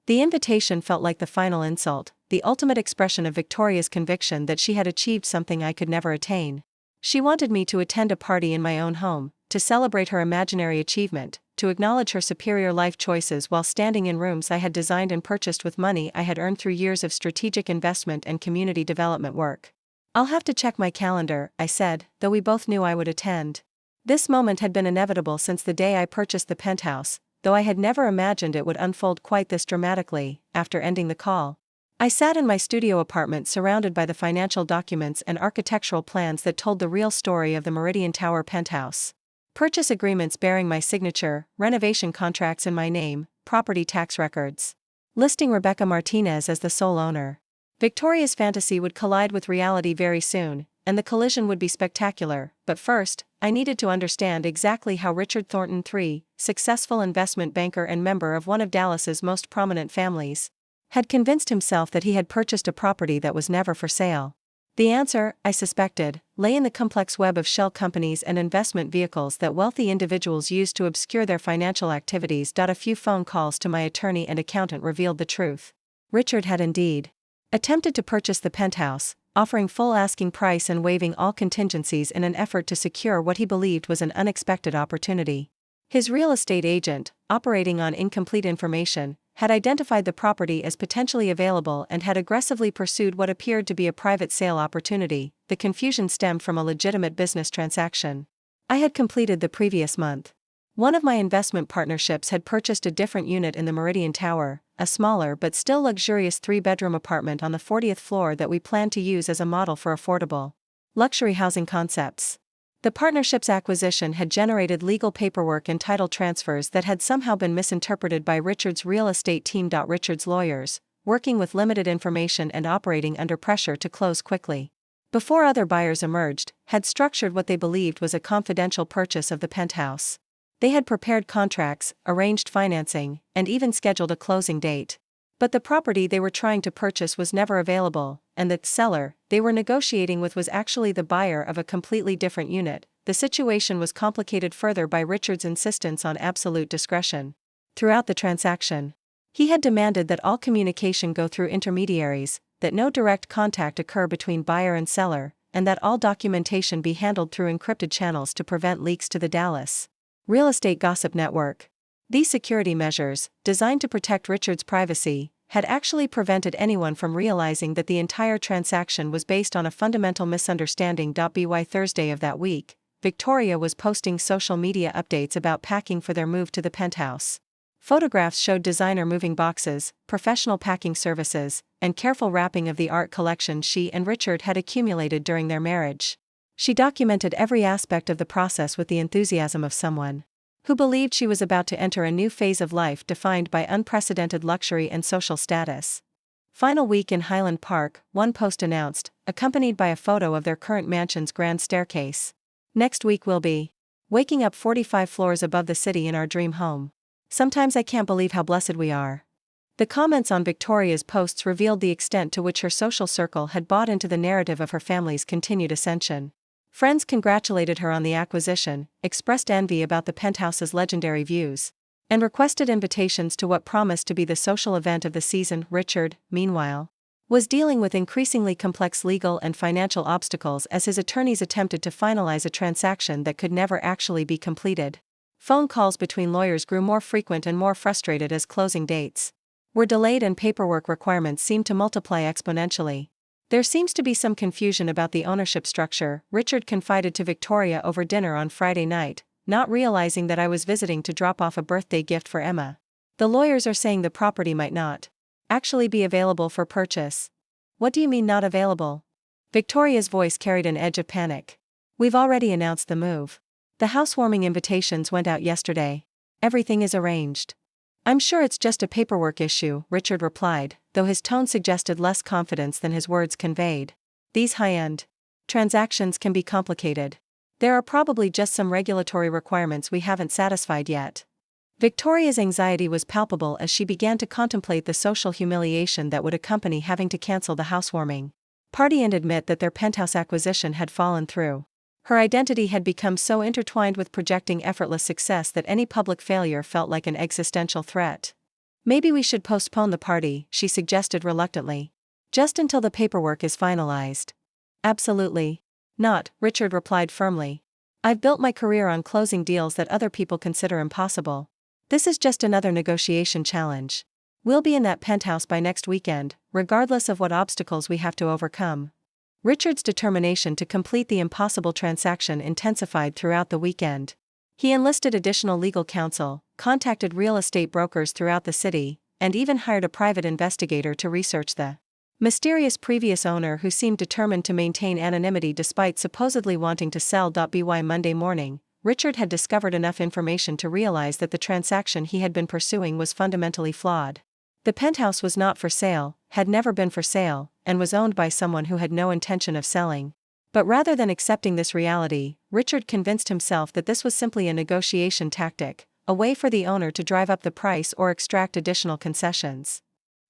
Speaker 1: The invitation felt like the final insult, the ultimate expression of Victoria's conviction that she had achieved something I could never attain. She wanted me to attend a party in my own home, to celebrate her imaginary achievement, to acknowledge her superior life choices while standing in rooms I had designed and purchased with money I had earned through years of strategic investment and community development work. "I'll have to check my calendar," I said, though we both knew I would attend. This moment had been inevitable since the day I purchased the penthouse, though I had never imagined it would unfold quite this dramatically. After ending the call, I sat in my studio apartment surrounded by the financial documents and architectural plans that told the real story of the Meridian Tower penthouse. Purchase agreements bearing my signature, renovation contracts in my name, property tax records. Listing Rebecca Martinez as the sole owner. Victoria's fantasy would collide with reality very soon, and the collision would be spectacular. But first, I needed to understand exactly how Richard Thornton III, successful investment banker and member of one of Dallas's most prominent families, had convinced himself that he had purchased a property that was never for sale. The answer, I suspected, lay in the complex web of shell companies and investment vehicles that wealthy individuals use to obscure their financial activities. A few phone calls to my attorney and accountant revealed the truth. Richard had indeed attempted to purchase the penthouse, offering full asking price and waiving all contingencies in an effort to secure what he believed was an unexpected opportunity. His real estate agent, operating on incomplete information, had identified the property as potentially available and had aggressively pursued what appeared to be a private sale opportunity. The confusion stemmed from a legitimate business transaction I had completed the previous month. One of my investment partnerships had purchased a different unit in the Meridian Tower, a smaller but still luxurious 3-bedroom apartment on the 40th floor that we planned to use as a model for affordable luxury housing concepts. The partnership's acquisition had generated legal paperwork and title transfers that had somehow been misinterpreted by Richard's real estate team. Richard's lawyers, working with limited information and operating under pressure to close quickly before other buyers emerged, had structured what they believed was a confidential purchase of the penthouse. They had prepared contracts, arranged financing, and even scheduled a closing date. But the property they were trying to purchase was never available, and the seller they were negotiating with was actually the buyer of a completely different unit. The situation was complicated further by Richard's insistence on absolute discretion. Throughout the transaction, he had demanded that all communication go through intermediaries, that no direct contact occur between buyer and seller, and that all documentation be handled through encrypted channels to prevent leaks to the Dallas real estate gossip network. These security measures, designed to protect Richard's privacy, had actually prevented anyone from realizing that the entire transaction was based on a fundamental misunderstanding. By Thursday of that week, Victoria was posting social media updates about packing for their move to the penthouse. Photographs showed designer moving boxes, professional packing services, and careful wrapping of the art collection she and Richard had accumulated during their marriage. She documented every aspect of the process with the enthusiasm of someone who believed she was about to enter a new phase of life defined by unprecedented luxury and social status. Final week in Highland Park, one post announced, accompanied by a photo of their current mansion's grand staircase. Next week we'll be waking up 45 floors above the city in our dream home. Sometimes I can't believe how blessed we are. The comments on Victoria's posts revealed the extent to which her social circle had bought into the narrative of her family's continued ascension. Friends congratulated her on the acquisition, expressed envy about the penthouse's legendary views, and requested invitations to what promised to be the social event of the season. Richard, meanwhile, was dealing with increasingly complex legal and financial obstacles as his attorneys attempted to finalize a transaction that could never actually be completed. Phone calls between lawyers grew more frequent and more frustrated as closing dates were delayed and paperwork requirements seemed to multiply exponentially. There seems to be some confusion about the ownership structure, Richard confided to Victoria over dinner on Friday night, not realizing that I was visiting to drop off a birthday gift for Emma. The lawyers are saying the property might not actually be available for purchase. What do you mean not available? Victoria's voice carried an edge of panic. We've already announced the move. The housewarming invitations went out yesterday. Everything is arranged. I'm sure it's just a paperwork issue, Richard replied, though his tone suggested less confidence than his words conveyed. These high-end transactions can be complicated. There are probably just some regulatory requirements we haven't satisfied yet. Victoria's anxiety was palpable as she began to contemplate the social humiliation that would accompany having to cancel the housewarming party and admit that their penthouse acquisition had fallen through. Her identity had become so intertwined with projecting effortless success that any public failure felt like an existential threat. Maybe we should postpone the party, she suggested reluctantly. Just until the paperwork is finalized. Absolutely not, Richard replied firmly. I've built my career on closing deals that other people consider impossible. This is just another negotiation challenge. We'll be in that penthouse by next weekend, regardless of what obstacles we have to overcome. Richard's determination to complete the impossible transaction intensified throughout the weekend. He enlisted additional legal counsel, contacted real estate brokers throughout the city, and even hired a private investigator to research the mysterious previous owner who seemed determined to maintain anonymity despite supposedly wanting to sell. By Monday morning, Richard had discovered enough information to realize that the transaction he had been pursuing was fundamentally flawed. The penthouse was not for sale, had never been for sale, and was owned by someone who had no intention of selling. But rather than accepting this reality, Richard convinced himself that this was simply a negotiation tactic, a way for the owner to drive up the price or extract additional concessions.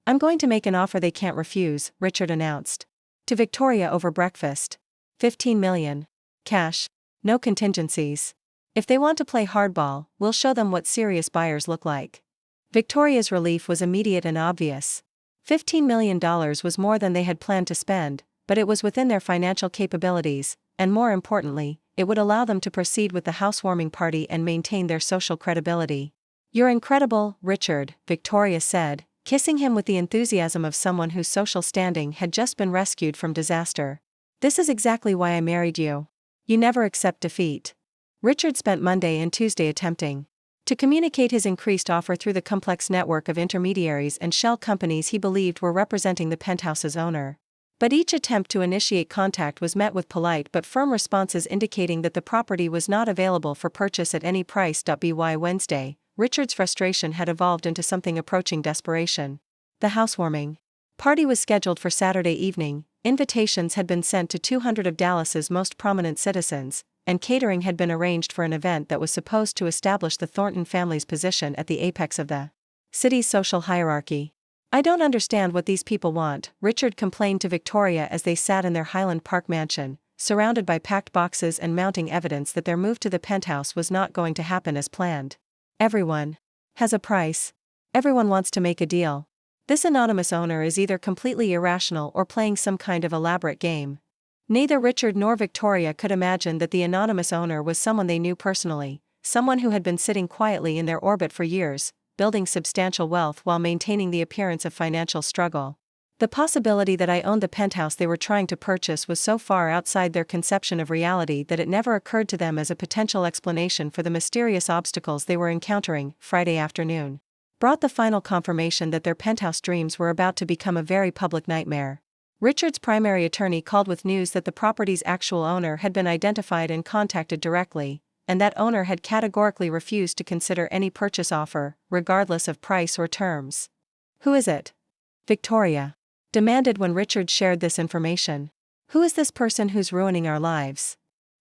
Speaker 1: "I'm going to make an offer they can't refuse," Richard announced. To Victoria over breakfast. $15 million. Cash. No contingencies. If they want to play hardball, we'll show them what serious buyers look like. Victoria's relief was immediate and obvious. $15 million was more than they had planned to spend, but it was within their financial capabilities, and more importantly, it would allow them to proceed with the housewarming party and maintain their social credibility. "You're incredible, Richard," Victoria said, kissing him with the enthusiasm of someone whose social standing had just been rescued from disaster. "This is exactly why I married you. You never accept defeat." Richard spent Monday and Tuesday attempting to communicate his increased offer through the complex network of intermediaries and shell companies he believed were representing the penthouse's owner. But each attempt to initiate contact was met with polite but firm responses indicating that the property was not available for purchase at any price. By Wednesday, Richard's frustration had evolved into something approaching desperation. The housewarming party was scheduled for Saturday evening, invitations had been sent to 200 of Dallas's most prominent citizens, and catering had been arranged for an event that was supposed to establish the Thornton family's position at the apex of the city's social hierarchy. "I don't understand what these people want," Richard complained to Victoria as they sat in their Highland Park mansion, surrounded by packed boxes and mounting evidence that their move to the penthouse was not going to happen as planned. "Everyone has a price. Everyone wants to make a deal. This anonymous owner is either completely irrational or playing some kind of elaborate game." Neither Richard nor Victoria could imagine that the anonymous owner was someone they knew personally, someone who had been sitting quietly in their orbit for years, building substantial wealth while maintaining the appearance of financial struggle. The possibility that I owned the penthouse they were trying to purchase was so far outside their conception of reality that it never occurred to them as a potential explanation for the mysterious obstacles they were encountering. Friday afternoon brought the final confirmation that their penthouse dreams were about to become a very public nightmare. Richard's primary attorney called with news that the property's actual owner had been identified and contacted directly, and that owner had categorically refused to consider any purchase offer, regardless of price or terms. "Who is it?" Victoria demanded when Richard shared this information. "Who is this person who's ruining our lives?"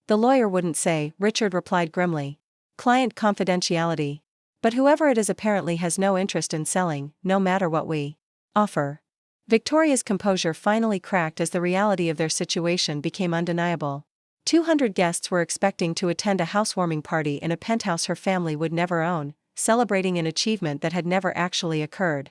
Speaker 1: "The lawyer wouldn't say," Richard replied grimly. "Client confidentiality. But whoever it is apparently has no interest in selling, no matter what we offer." Victoria's composure finally cracked as the reality of their situation became undeniable. 200 guests were expecting to attend a housewarming party in a penthouse her family would never own, celebrating an achievement that had never actually occurred.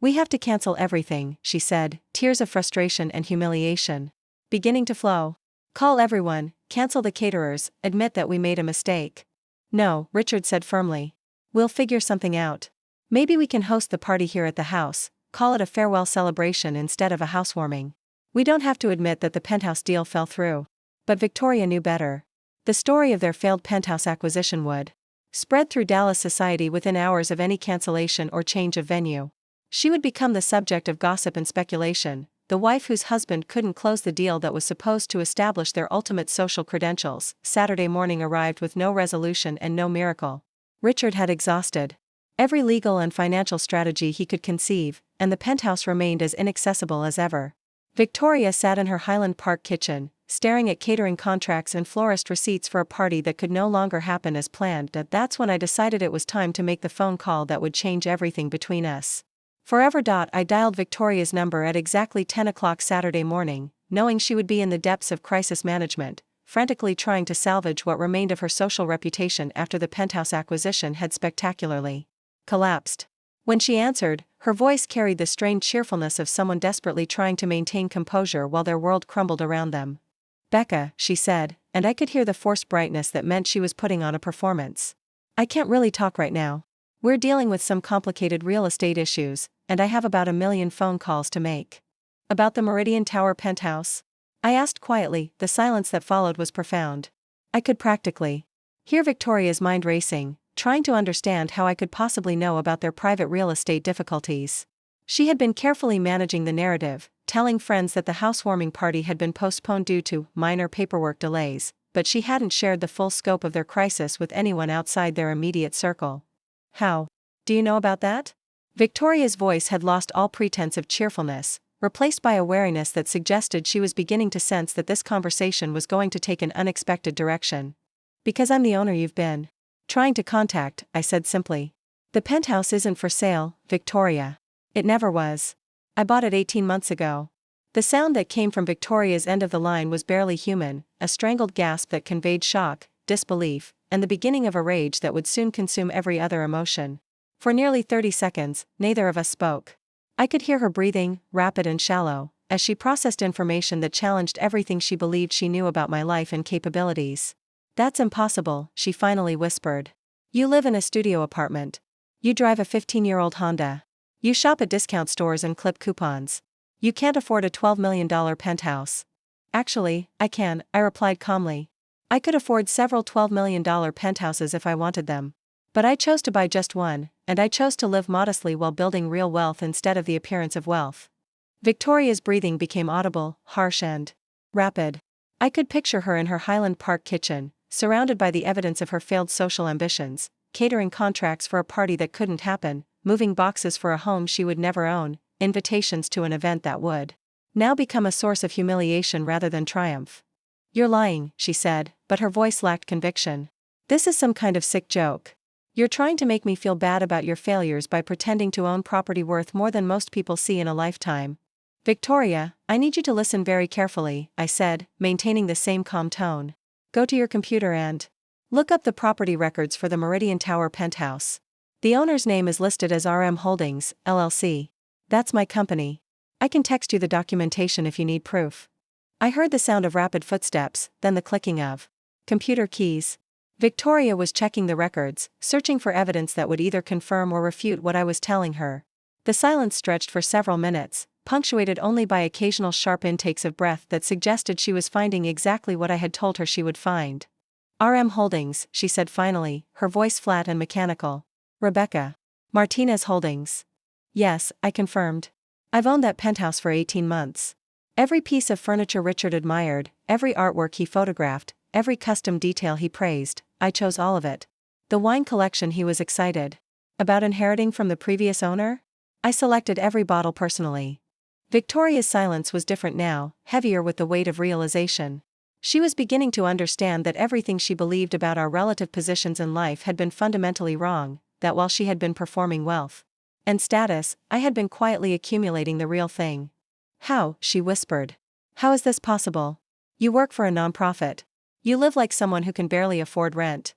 Speaker 1: "We have to cancel everything," she said, tears of frustration and humiliation beginning to flow. "Call everyone, cancel the caterers, admit that we made a mistake." "No," Richard said firmly. "We'll figure something out. Maybe we can host the party here at the house, call it a farewell celebration instead of a housewarming. We don't have to admit that the penthouse deal fell through." But Victoria knew better. The story of their failed penthouse acquisition would spread through Dallas society within hours of any cancellation or change of venue. She would become the subject of gossip and speculation, the wife whose husband couldn't close the deal that was supposed to establish their ultimate social credentials. Saturday morning arrived with no resolution and no miracle. Richard had exhausted every legal and financial strategy he could conceive, and the penthouse remained as inaccessible as ever. Victoria sat in her Highland Park kitchen, staring at catering contracts and florist receipts for a party that could no longer happen as planned. That's when I decided it was time to make the phone call that would change everything between us. Forever. I dialed Victoria's number at exactly 10 o'clock Saturday morning, knowing she would be in the depths of crisis management, frantically trying to salvage what remained of her social reputation after the penthouse acquisition had spectacularly collapsed. When she answered, her voice carried the strained cheerfulness of someone desperately trying to maintain composure while their world crumbled around them. "Becca," she said, and I could hear the forced brightness that meant she was putting on a performance. "I can't really talk right now. We're dealing with some complicated real estate issues, and I have about 1 million phone calls to make." "About the Meridian Tower penthouse?" I asked quietly. The silence that followed was profound. I could practically hear Victoria's mind racing, trying to understand how I could possibly know about their private real estate difficulties. She had been carefully managing the narrative, telling friends that the housewarming party had been postponed due to minor paperwork delays, but she hadn't shared the full scope of their crisis with anyone outside their immediate circle. How do you know about that? Victoria's voice had lost all pretense of cheerfulness, replaced by a wariness that suggested she was beginning to sense that this conversation was going to take an unexpected direction. Because I'm the owner you've been trying to contact, I said simply. The penthouse isn't for sale, Victoria. It never was. I bought it 18 months ago. The sound that came from Victoria's end of the line was barely human, a strangled gasp that conveyed shock, disbelief, and the beginning of a rage that would soon consume every other emotion. For nearly 30 seconds, neither of us spoke. I could hear her breathing, rapid and shallow, as she processed information that challenged everything she believed she knew about my life and capabilities. That's impossible, she finally whispered. You live in a studio apartment. You drive a 15-year-old Honda. You shop at discount stores and clip coupons. You can't afford a $12 million penthouse. Actually, I can, I replied calmly. I could afford several $12 million penthouses if I wanted them. But I chose to buy just one, and I chose to live modestly while building real wealth instead of the appearance of wealth. Victoria's breathing became audible, harsh and rapid. I could picture her in her Highland Park kitchen, surrounded by the evidence of her failed social ambitions, catering contracts for a party that couldn't happen, moving boxes for a home she would never own, invitations to an event that would now become a source of humiliation rather than triumph. You're lying, she said, but her voice lacked conviction. This is some kind of sick joke. You're trying to make me feel bad about your failures by pretending to own property worth more than most people see in a lifetime. Victoria, I need you to listen very carefully, I said, maintaining the same calm tone. Go to your computer and look up the property records for the Meridian Tower penthouse. The owner's name is listed as RM Holdings, LLC. That's my company. I can text you the documentation if you need proof. I heard the sound of rapid footsteps, then the clicking of computer keys. Victoria was checking the records, searching for evidence that would either confirm or refute what I was telling her. The silence stretched for several minutes, punctuated only by occasional sharp intakes of breath that suggested she was finding exactly what I had told her she would find. RM Holdings, she said finally, her voice flat and mechanical. Rebecca. Martinez Holdings. Yes, I confirmed. I've owned that penthouse for 18 months. Every piece of furniture Richard admired, every artwork he photographed, every custom detail he praised, I chose all of it. The wine collection he was excited about inheriting from the previous owner? I selected every bottle personally. Victoria's silence was different now, heavier with the weight of realization. She was beginning to understand that everything she believed about our relative positions in life had been fundamentally wrong, that while she had been performing wealth and status, I had been quietly accumulating the real thing. How, she whispered. How is this possible? You work for a nonprofit. You live like someone who can barely afford rent.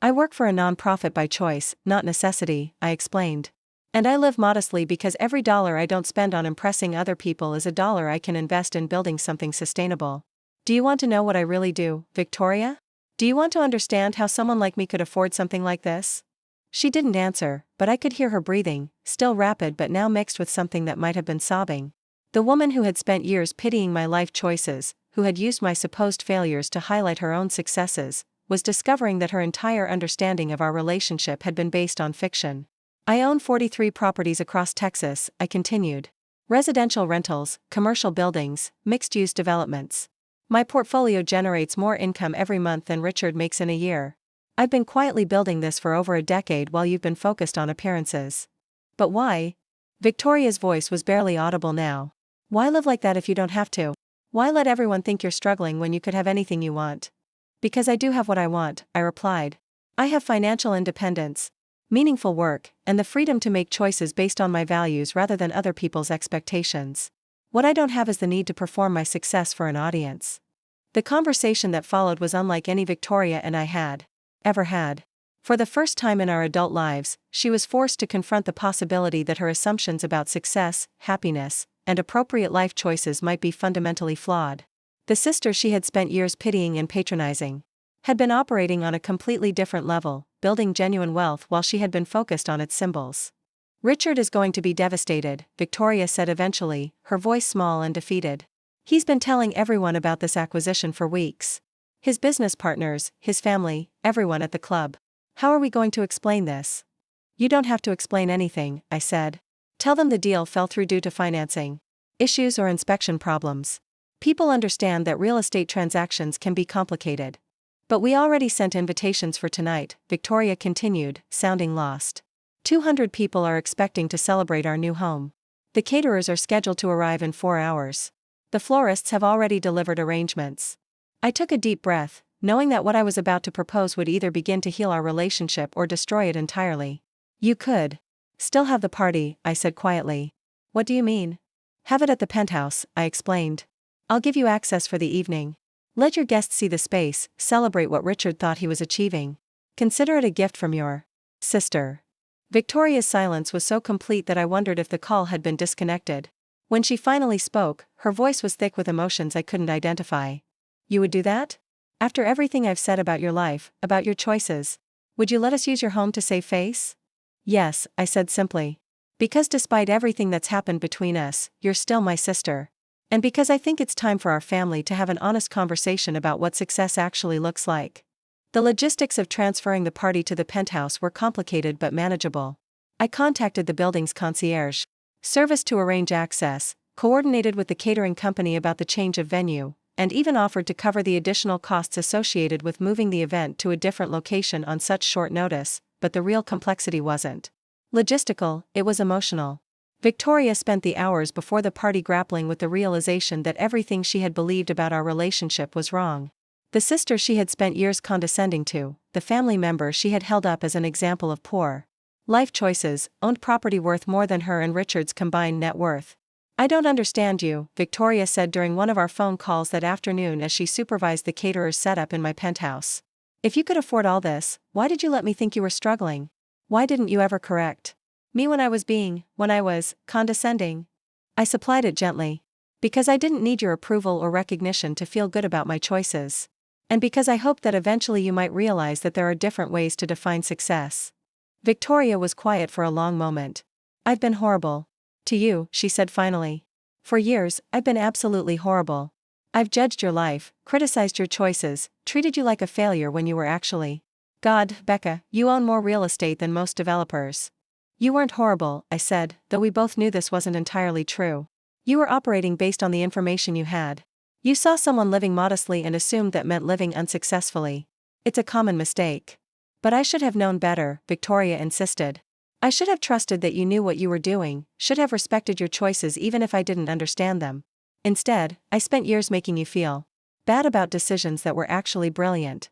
Speaker 1: I work for a nonprofit by choice, not necessity, I explained. And I live modestly because every dollar I don't spend on impressing other people is a dollar I can invest in building something sustainable. Do you want to know what I really do, Victoria? Do you want to understand how someone like me could afford something like this? She didn't answer, but I could hear her breathing, still rapid but now mixed with something that might have been sobbing. The woman who had spent years pitying my life choices, who had used my supposed failures to highlight her own successes, was discovering that her entire understanding of our relationship had been based on fiction. I own 43 properties across Texas, I continued. Residential rentals, commercial buildings, mixed-use developments. My portfolio generates more income every month than Richard makes in a year. I've been quietly building this for over a decade while you've been focused on appearances. But why? Victoria's voice was barely audible now. Why live like that if you don't have to? Why let everyone think you're struggling when you could have anything you want? Because I do have what I want, I replied. I have financial independence, meaningful work, and the freedom to make choices based on my values rather than other people's expectations. What I don't have is the need to perform my success for an audience. The conversation that followed was unlike any Victoria and I had ever had. For the first time in our adult lives, she was forced to confront the possibility that her assumptions about success, happiness, and appropriate life choices might be fundamentally flawed. The sister she had spent years pitying and patronizing had been operating on a completely different level, building genuine wealth while she had been focused on its symbols. Richard is going to be devastated, Victoria said eventually, her voice small and defeated. He's been telling everyone about this acquisition for weeks. His business partners, his family, everyone at the club. How are we going to explain this? You don't have to explain anything, I said. Tell them the deal fell through due to financing issues or inspection problems. People understand that real estate transactions can be complicated. But we already sent invitations for tonight, Victoria continued, sounding lost. 200 people are expecting to celebrate our new home. The caterers are scheduled to arrive in 4 hours. The florists have already delivered arrangements. I took a deep breath, knowing that what I was about to propose would either begin to heal our relationship or destroy it entirely. You could still have the party, I said quietly. What do you mean? Have it at the Penthouse, I explained. I'll give you access for the evening. Let your guests see the space, celebrate what Richard thought he was achieving. Consider it a gift from your sister. Victoria's silence was so complete that I wondered if the call had been disconnected. When she finally spoke, her voice was thick with emotions I couldn't identify. You would do that? After everything I've said about your life, about your choices, would you let us use your home to save face? Yes, I said simply. Because despite everything that's happened between us, you're still my sister. And because I think it's time for our family to have an honest conversation about what success actually looks like. The logistics of transferring the party to the Penthouse were complicated but manageable. I contacted the building's concierge service to arrange access, coordinated with the catering company about the change of venue, and even offered to cover the additional costs associated with moving the event to a different location on such short notice, but the real complexity wasn't logistical, it was emotional. Victoria spent the hours before the party grappling with the realization that everything she had believed about our relationship was wrong. The sister she had spent years condescending to, the family member she had held up as an example of poor life choices, owned property worth more than her and Richard's combined net worth. I don't understand you, Victoria said during one of our phone calls that afternoon as she supervised the caterer's setup in my penthouse. If you could afford all this, why did you let me think you were struggling? Why didn't you ever correct me when I was condescending? I supplied it gently. Because I didn't need your approval or recognition to feel good about my choices. And because I hoped that eventually you might realize that there are different ways to define success. Victoria was quiet for a long moment. I've been horrible to you, she said finally. For years, I've been absolutely horrible. I've judged your life, criticized your choices, treated you like a failure when you were actually. God, Becca, you own more real estate than most developers. You weren't horrible, I said, though we both knew this wasn't entirely true. You were operating based on the information you had. You saw someone living modestly and assumed that meant living unsuccessfully. It's a common mistake. But I should have known better, Victoria insisted. I should have trusted that you knew what you were doing, should have respected your choices even if I didn't understand them. Instead, I spent years making you feel bad about decisions that were actually brilliant.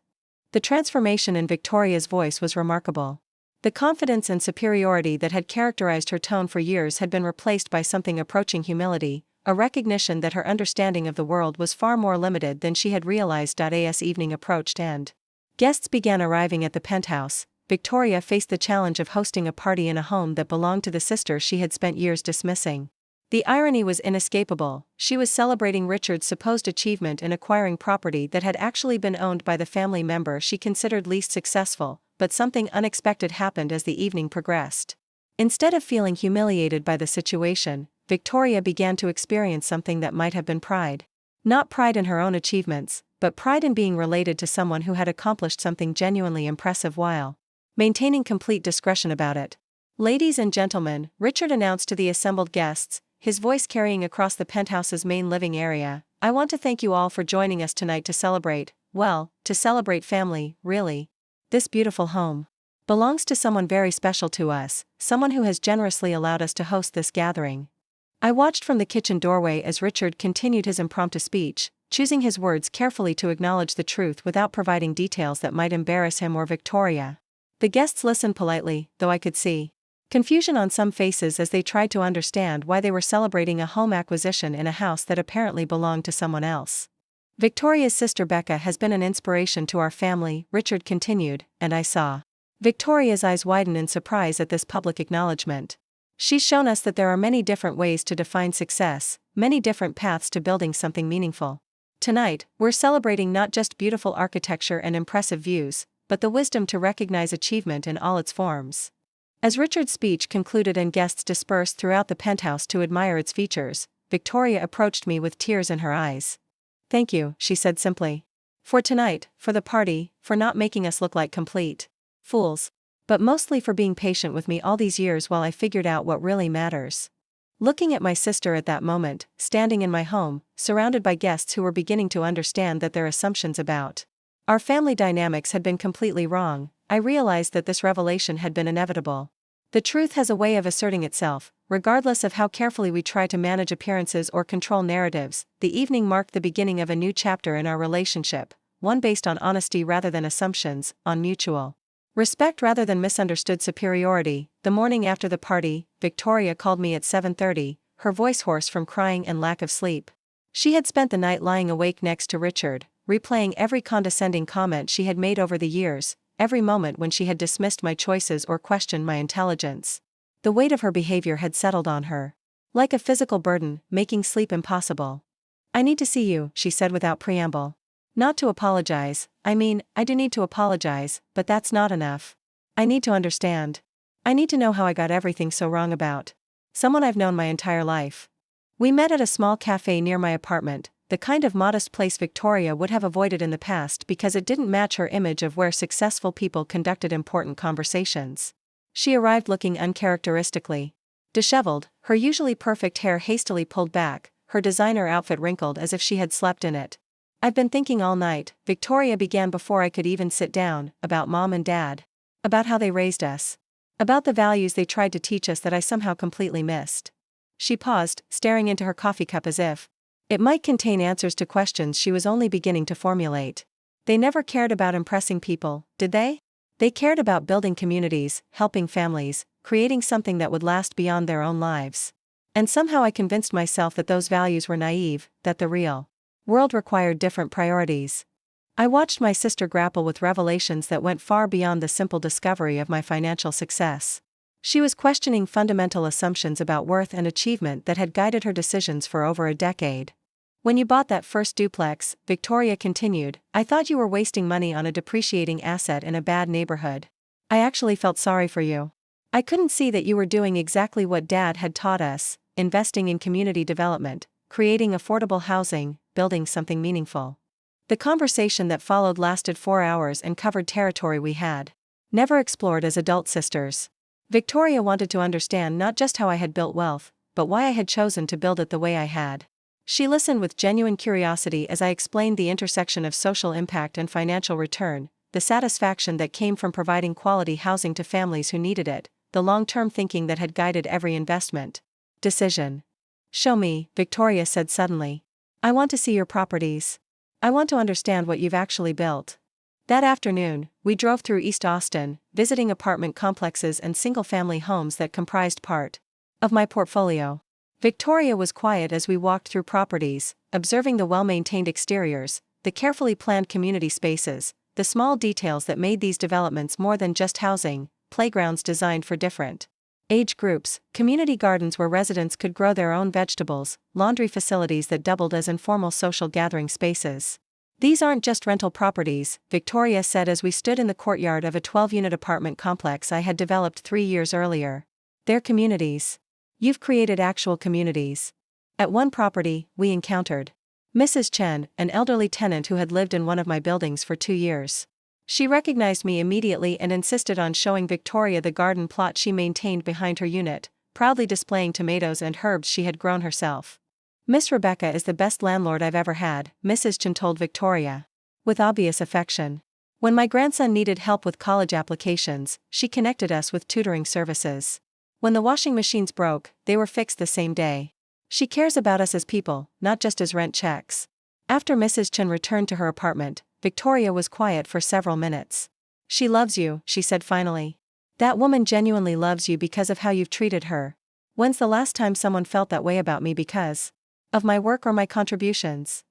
Speaker 1: The transformation in Victoria's voice was remarkable. The confidence and superiority that had characterized her tone for years had been replaced by something approaching humility, a recognition that her understanding of the world was far more limited than she had realized. As evening approached and guests began arriving at the Penthouse, Victoria faced the challenge of hosting a party in a home that belonged to the sister she had spent years dismissing. The irony was inescapable. She was celebrating Richard's supposed achievement in acquiring property that had actually been owned by the family member she considered least successful, but something unexpected happened as the evening progressed. Instead of feeling humiliated by the situation, Victoria began to experience something that might have been pride. Not pride in her own achievements, but pride in being related to someone who had accomplished something genuinely impressive while maintaining complete discretion about it. Ladies and gentlemen, Richard announced to the assembled guests, his voice carrying across the penthouse's main living area, I want to thank you all for joining us tonight to celebrate family, really. This beautiful home belongs to someone very special to us, someone who has generously allowed us to host this gathering. I watched from the kitchen doorway as Richard continued his impromptu speech, choosing his words carefully to acknowledge the truth without providing details that might embarrass him or Victoria. The guests listened politely, though I could see confusion on some faces as they tried to understand why they were celebrating a home acquisition in a house that apparently belonged to someone else. Victoria's sister Becca has been an inspiration to our family, Richard continued, and I saw Victoria's eyes widen in surprise at this public acknowledgement. She's shown us that there are many different ways to define success, many different paths to building something meaningful. Tonight, we're celebrating not just beautiful architecture and impressive views, but the wisdom to recognize achievement in all its forms. As Richard's speech concluded and guests dispersed throughout the penthouse to admire its features, Victoria approached me with tears in her eyes. "Thank you," she said simply. "For tonight, for the party, for not making us look like complete fools. But mostly for being patient with me all these years while I figured out what really matters." Looking at my sister at that moment, standing in my home, surrounded by guests who were beginning to understand that their assumptions about our family dynamics had been completely wrong, I realized that this revelation had been inevitable. The truth has a way of asserting itself, regardless of how carefully we try to manage appearances or control narratives. The evening marked the beginning of a new chapter in our relationship, one based on honesty rather than assumptions, on mutual respect rather than misunderstood superiority. The morning after the party, Victoria called me at 7:30, her voice hoarse from crying and lack of sleep. She had spent the night lying awake next to Richard, replaying every condescending comment she had made over the years, every moment when she had dismissed my choices or questioned my intelligence. The weight of her behavior had settled on her like a physical burden, making sleep impossible. "I need to see you," she said without preamble. "Not to apologize, I do need to apologize, but that's not enough. I need to understand. I need to know how I got everything so wrong about someone I've known my entire life." We met at a small cafe near my apartment, the kind of modest place Victoria would have avoided in the past because it didn't match her image of where successful people conducted important conversations. She arrived looking uncharacteristically disheveled, her usually perfect hair hastily pulled back, her designer outfit wrinkled as if she had slept in it. "I've been thinking all night," Victoria began before I could even sit down, "about Mom and Dad. About how they raised us. About the values they tried to teach us that I somehow completely missed." She paused, staring into her coffee cup as if it might contain answers to questions she was only beginning to formulate. "They never cared about impressing people, did they? They cared about building communities, helping families, creating something that would last beyond their own lives. And somehow I convinced myself that those values were naive, that the real world required different priorities." I watched my sister grapple with revelations that went far beyond the simple discovery of my financial success. She was questioning fundamental assumptions about worth and achievement that had guided her decisions for over a decade. "When you bought that first duplex," Victoria continued, "I thought you were wasting money on a depreciating asset in a bad neighborhood. I actually felt sorry for you. I couldn't see that you were doing exactly what Dad had taught us, investing in community development, creating affordable housing, building something meaningful." The conversation that followed lasted 4 hours and covered territory we had never explored as adult sisters. Victoria wanted to understand not just how I had built wealth, but why I had chosen to build it the way I had. She listened with genuine curiosity as I explained the intersection of social impact and financial return, the satisfaction that came from providing quality housing to families who needed it, the long-term thinking that had guided every investment decision. "Show me," Victoria said suddenly. "I want to see your properties. I want to understand what you've actually built." That afternoon, we drove through East Austin, visiting apartment complexes and single-family homes that comprised part of my portfolio. Victoria was quiet as we walked through properties, observing the well-maintained exteriors, the carefully planned community spaces, the small details that made these developments more than just housing: playgrounds designed for different age groups, community gardens where residents could grow their own vegetables, laundry facilities that doubled as informal social gathering spaces. "These aren't just rental properties," Victoria said as we stood in the courtyard of a 12-unit apartment complex I had developed 3 years earlier. "They're communities. You've created actual communities." At one property, we encountered Mrs. Chen, an elderly tenant who had lived in one of my buildings for 2 years. She recognized me immediately and insisted on showing Victoria the garden plot she maintained behind her unit, proudly displaying tomatoes and herbs she had grown herself. "Miss Rebecca is the best landlord I've ever had," Mrs. Chen told Victoria, with obvious affection. "When my grandson needed help with college applications, she connected us with tutoring services. When the washing machines broke, they were fixed the same day. She cares about us as people, not just as rent checks." After Mrs. Chen returned to her apartment, Victoria was quiet for several minutes. "She loves you," she said finally. "That woman genuinely loves you because of how you've treated her. When's the last time someone felt that way about me because of my work or my contributions?"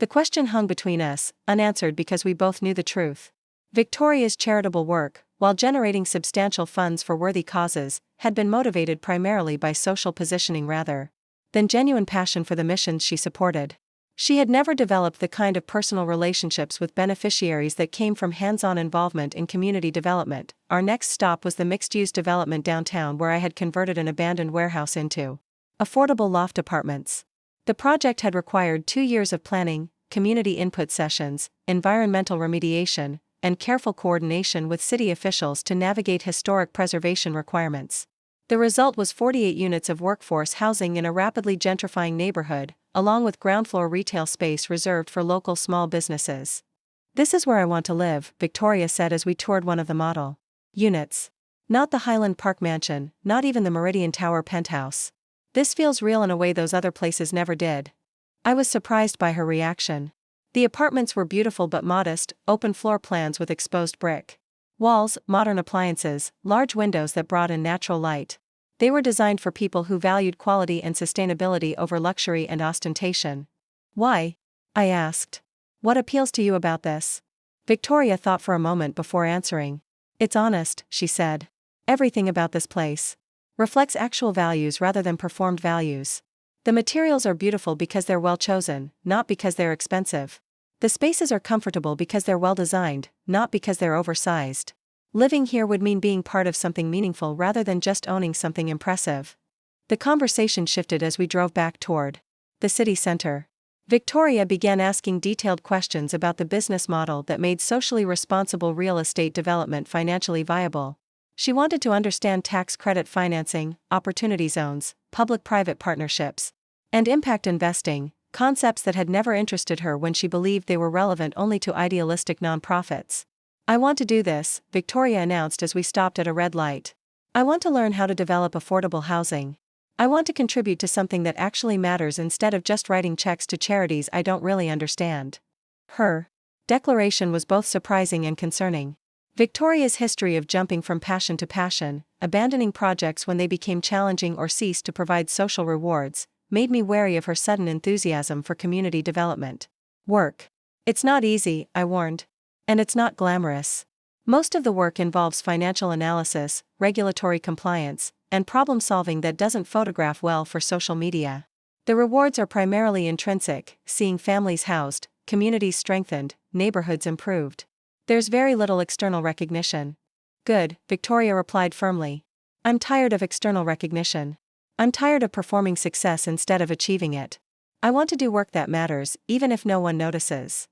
Speaker 1: The question hung between us, unanswered because we both knew the truth. Victoria's charitable work, while generating substantial funds for worthy causes, had been motivated primarily by social positioning rather than genuine passion for the missions she supported. She had never developed the kind of personal relationships with beneficiaries that came from hands-on involvement in community development. Our next stop was the mixed-use development downtown where I had converted an abandoned warehouse into affordable loft apartments. The project had required 2 years of planning, community input sessions, environmental remediation, and careful coordination with city officials to navigate historic preservation requirements. The result was 48 units of workforce housing in a rapidly gentrifying neighborhood, along with ground floor retail space reserved for local small businesses. "This is where I want to live," Victoria said as we toured one of the model units. "Not the Highland Park mansion, not even the Meridian Tower penthouse. This feels real in a way those other places never did." I was surprised by her reaction. The apartments were beautiful but modest, open floor plans with exposed brick walls, modern appliances, large windows that brought in natural light. They were designed for people who valued quality and sustainability over luxury and ostentation. "Why?" I asked. "What appeals to you about this?" Victoria thought for a moment before answering. "It's honest," she said. "Everything about this place reflects actual values rather than performed values. The materials are beautiful because they're well chosen, not because they're expensive. The spaces are comfortable because they're well designed, not because they're oversized. Living here would mean being part of something meaningful rather than just owning something impressive." The conversation shifted as we drove back toward the city center. Victoria began asking detailed questions about the business model that made socially responsible real estate development financially viable. She wanted to understand tax credit financing, opportunity zones, public-private partnerships, and impact investing, concepts that had never interested her when she believed they were relevant only to idealistic nonprofits. "I want to do this," Victoria announced as we stopped at a red light. "I want to learn how to develop affordable housing. I want to contribute to something that actually matters instead of just writing checks to charities I don't really understand." Her declaration was both surprising and concerning. Victoria's history of jumping from passion to passion, abandoning projects when they became challenging or ceased to provide social rewards, made me wary of her sudden enthusiasm for community development work. "It's not easy," I warned. "And it's not glamorous. Most of the work involves financial analysis, regulatory compliance, and problem solving that doesn't photograph well for social media. The rewards are primarily intrinsic, seeing families housed, communities strengthened, neighborhoods improved. There's very little external recognition." "Good," Victoria replied firmly. "I'm tired of external recognition. I'm tired of performing success instead of achieving it. I want to do work that matters, even if no one notices."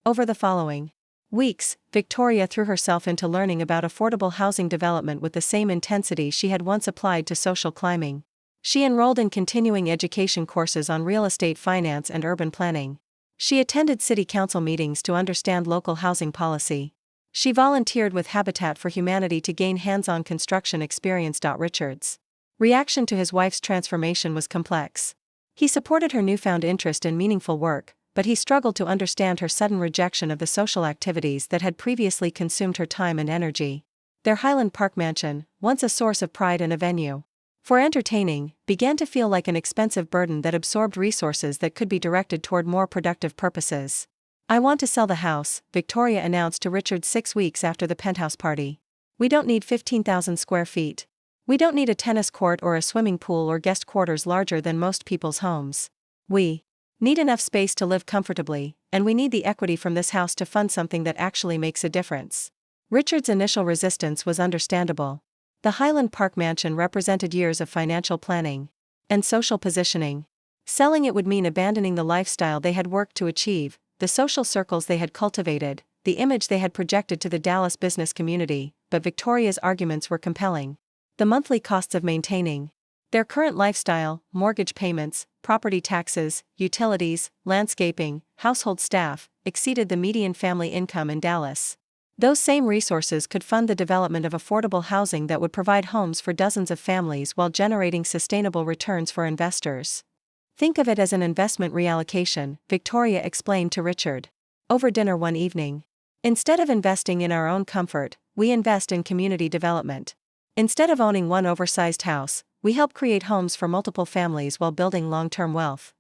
Speaker 1: Over the following weeks, Victoria threw herself into learning about affordable housing development with the same intensity she had once applied to social climbing. She enrolled in continuing education courses on real estate finance and urban planning. She attended city council meetings to understand local housing policy. She volunteered with Habitat for Humanity to gain hands-on construction experience. Richard's reaction to his wife's transformation was complex. He supported her newfound interest in meaningful work, but he struggled to understand her sudden rejection of the social activities that had previously consumed her time and energy. Their Highland Park mansion, once a source of pride and a venue for entertaining, began to feel like an expensive burden that absorbed resources that could be directed toward more productive purposes. "I want to sell the house," Victoria announced to Richard 6 weeks after the Penthouse party. "We don't need 15,000 square feet. We don't need a tennis court or a swimming pool or guest quarters larger than most people's homes. We need enough space to live comfortably, and we need the equity from this house to fund something that actually makes a difference." Richard's initial resistance was understandable. The Highland Park mansion represented years of financial planning and social positioning. Selling it would mean abandoning the lifestyle they had worked to achieve, the social circles they had cultivated, the image they had projected to the Dallas business community, but Victoria's arguments were compelling. The monthly costs of maintaining their current lifestyle, mortgage payments, property taxes, utilities, landscaping, household staff, exceeded the median family income in Dallas. Those same resources could fund the development of affordable housing that would provide homes for dozens of families while generating sustainable returns for investors. "Think of it as an investment reallocation," Victoria explained to Richard over dinner one evening. "Instead of investing in our own comfort, we invest in community development. Instead of owning one oversized house, we help create homes for multiple families while building long-term wealth."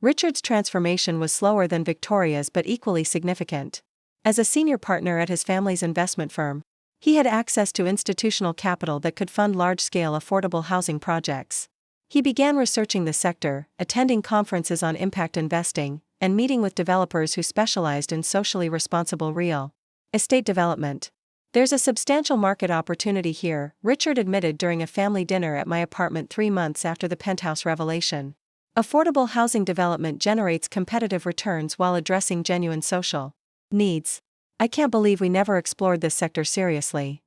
Speaker 1: Richard's transformation was slower than Victoria's but equally significant. As a senior partner at his family's investment firm, he had access to institutional capital that could fund large-scale affordable housing projects. He began researching the sector, attending conferences on impact investing, and meeting with developers who specialized in socially responsible real estate development. "There's a substantial market opportunity here," Richard admitted during a family dinner at my apartment 3 months after the Penthouse revelation. Affordable housing development generates competitive returns while addressing genuine social needs. I can't believe we never explored this sector seriously.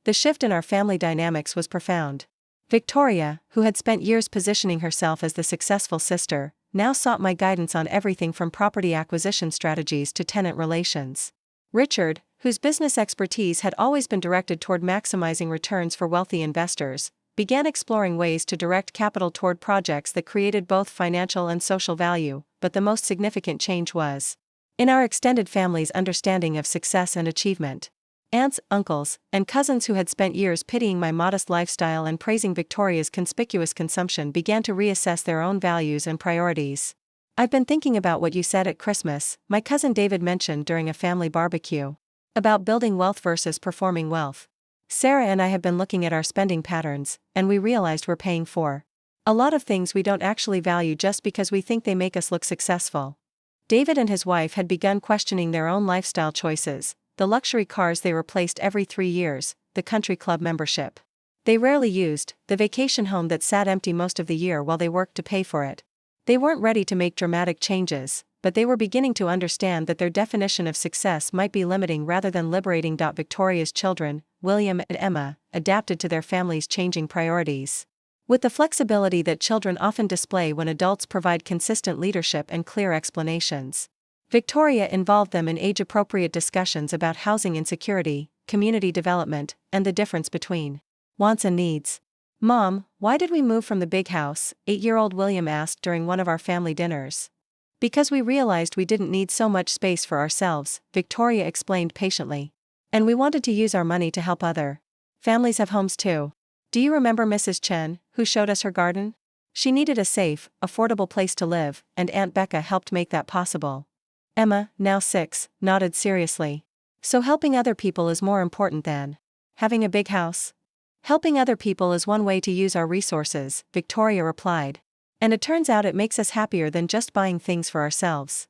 Speaker 1: The shift in our family dynamics was profound. Victoria, who had spent years positioning herself as the successful sister, now sought my guidance on everything from property acquisition strategies to tenant relations. Richard, whose business expertise had always been directed toward maximizing returns for wealthy investors, began exploring ways to direct capital toward projects that created both financial and social value, but the most significant change was in our extended family's understanding of success and achievement. Aunts, uncles, and cousins who had spent years pitying my modest lifestyle and praising Victoria's conspicuous consumption began to reassess their own values and priorities. "I've been thinking about what you said at Christmas," my cousin David mentioned during a family barbecue. "About building wealth versus performing wealth. Sarah and I have been looking at our spending patterns, and we realized we're paying for a lot of things we don't actually value just because we think they make us look successful." David and his wife had begun questioning their own lifestyle choices: the luxury cars they replaced every 3 years, the country club membership they rarely used, the vacation home that sat empty most of the year while they worked to pay for it. They weren't ready to make dramatic changes, but they were beginning to understand that their definition of success might be limiting rather than liberating. Victoria's children, William and Emma, adapted to their family's changing priorities with the flexibility that children often display when adults provide consistent leadership and clear explanations. Victoria involved them in age-appropriate discussions about housing insecurity, community development, and the difference between wants and needs. "Mom, why did we move from the big house?" 8-year-old William asked during one of our family dinners. "Because we realized we didn't need so much space for ourselves," Victoria explained patiently. "And we wanted to use our money to help other families have homes too. Do you remember Mrs. Chen, who showed us her garden? She needed a safe, affordable place to live, and Aunt Becca helped make that possible." Emma, now 6, nodded seriously. "So helping other people is more important than having a big house?" "Helping other people is one way to use our resources," Victoria replied. "And it turns out it makes us happier than just buying things for ourselves."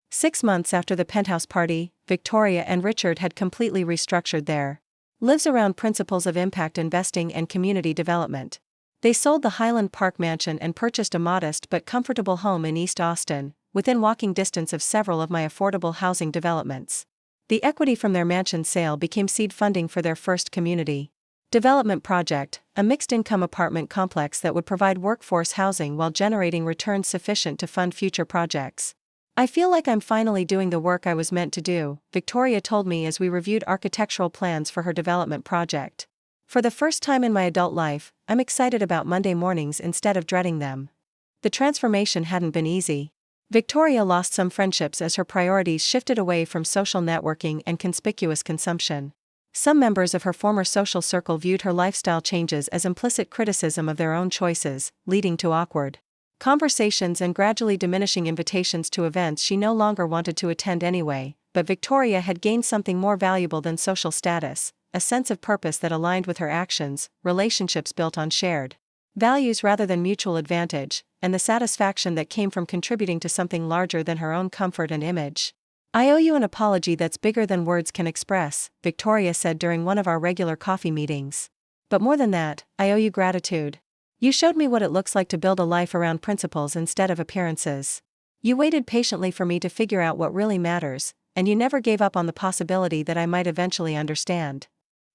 Speaker 1: 6 months after the Penthouse party, Victoria and Richard had completely restructured their lives around principles of impact investing and community development. They sold the Highland Park mansion and purchased a modest but comfortable home in East Austin, within walking distance of several of my affordable housing developments. The equity from their mansion sale became seed funding for their first community development project, a mixed-income apartment complex that would provide workforce housing while generating returns sufficient to fund future projects. "I feel like I'm finally doing the work I was meant to do," Victoria told me as we reviewed architectural plans for her development project. "For the first time in my adult life, I'm excited about Monday mornings instead of dreading them." The transformation hadn't been easy. Victoria lost some friendships as her priorities shifted away from social networking and conspicuous consumption. Some members of her former social circle viewed her lifestyle changes as implicit criticism of their own choices, leading to awkward conversations and gradually diminishing invitations to events she no longer wanted to attend anyway. But Victoria had gained something more valuable than social status: a sense of purpose that aligned with her actions, relationships built on shared values rather than mutual advantage, and the satisfaction that came from contributing to something larger than her own comfort and image. "I owe you an apology that's bigger than words can express," Victoria said during one of our regular coffee meetings. "But more than that, I owe you gratitude. You showed me what it looks like to build a life around principles instead of appearances. You waited patiently for me to figure out what really matters, and you never gave up on the possibility that I might eventually understand."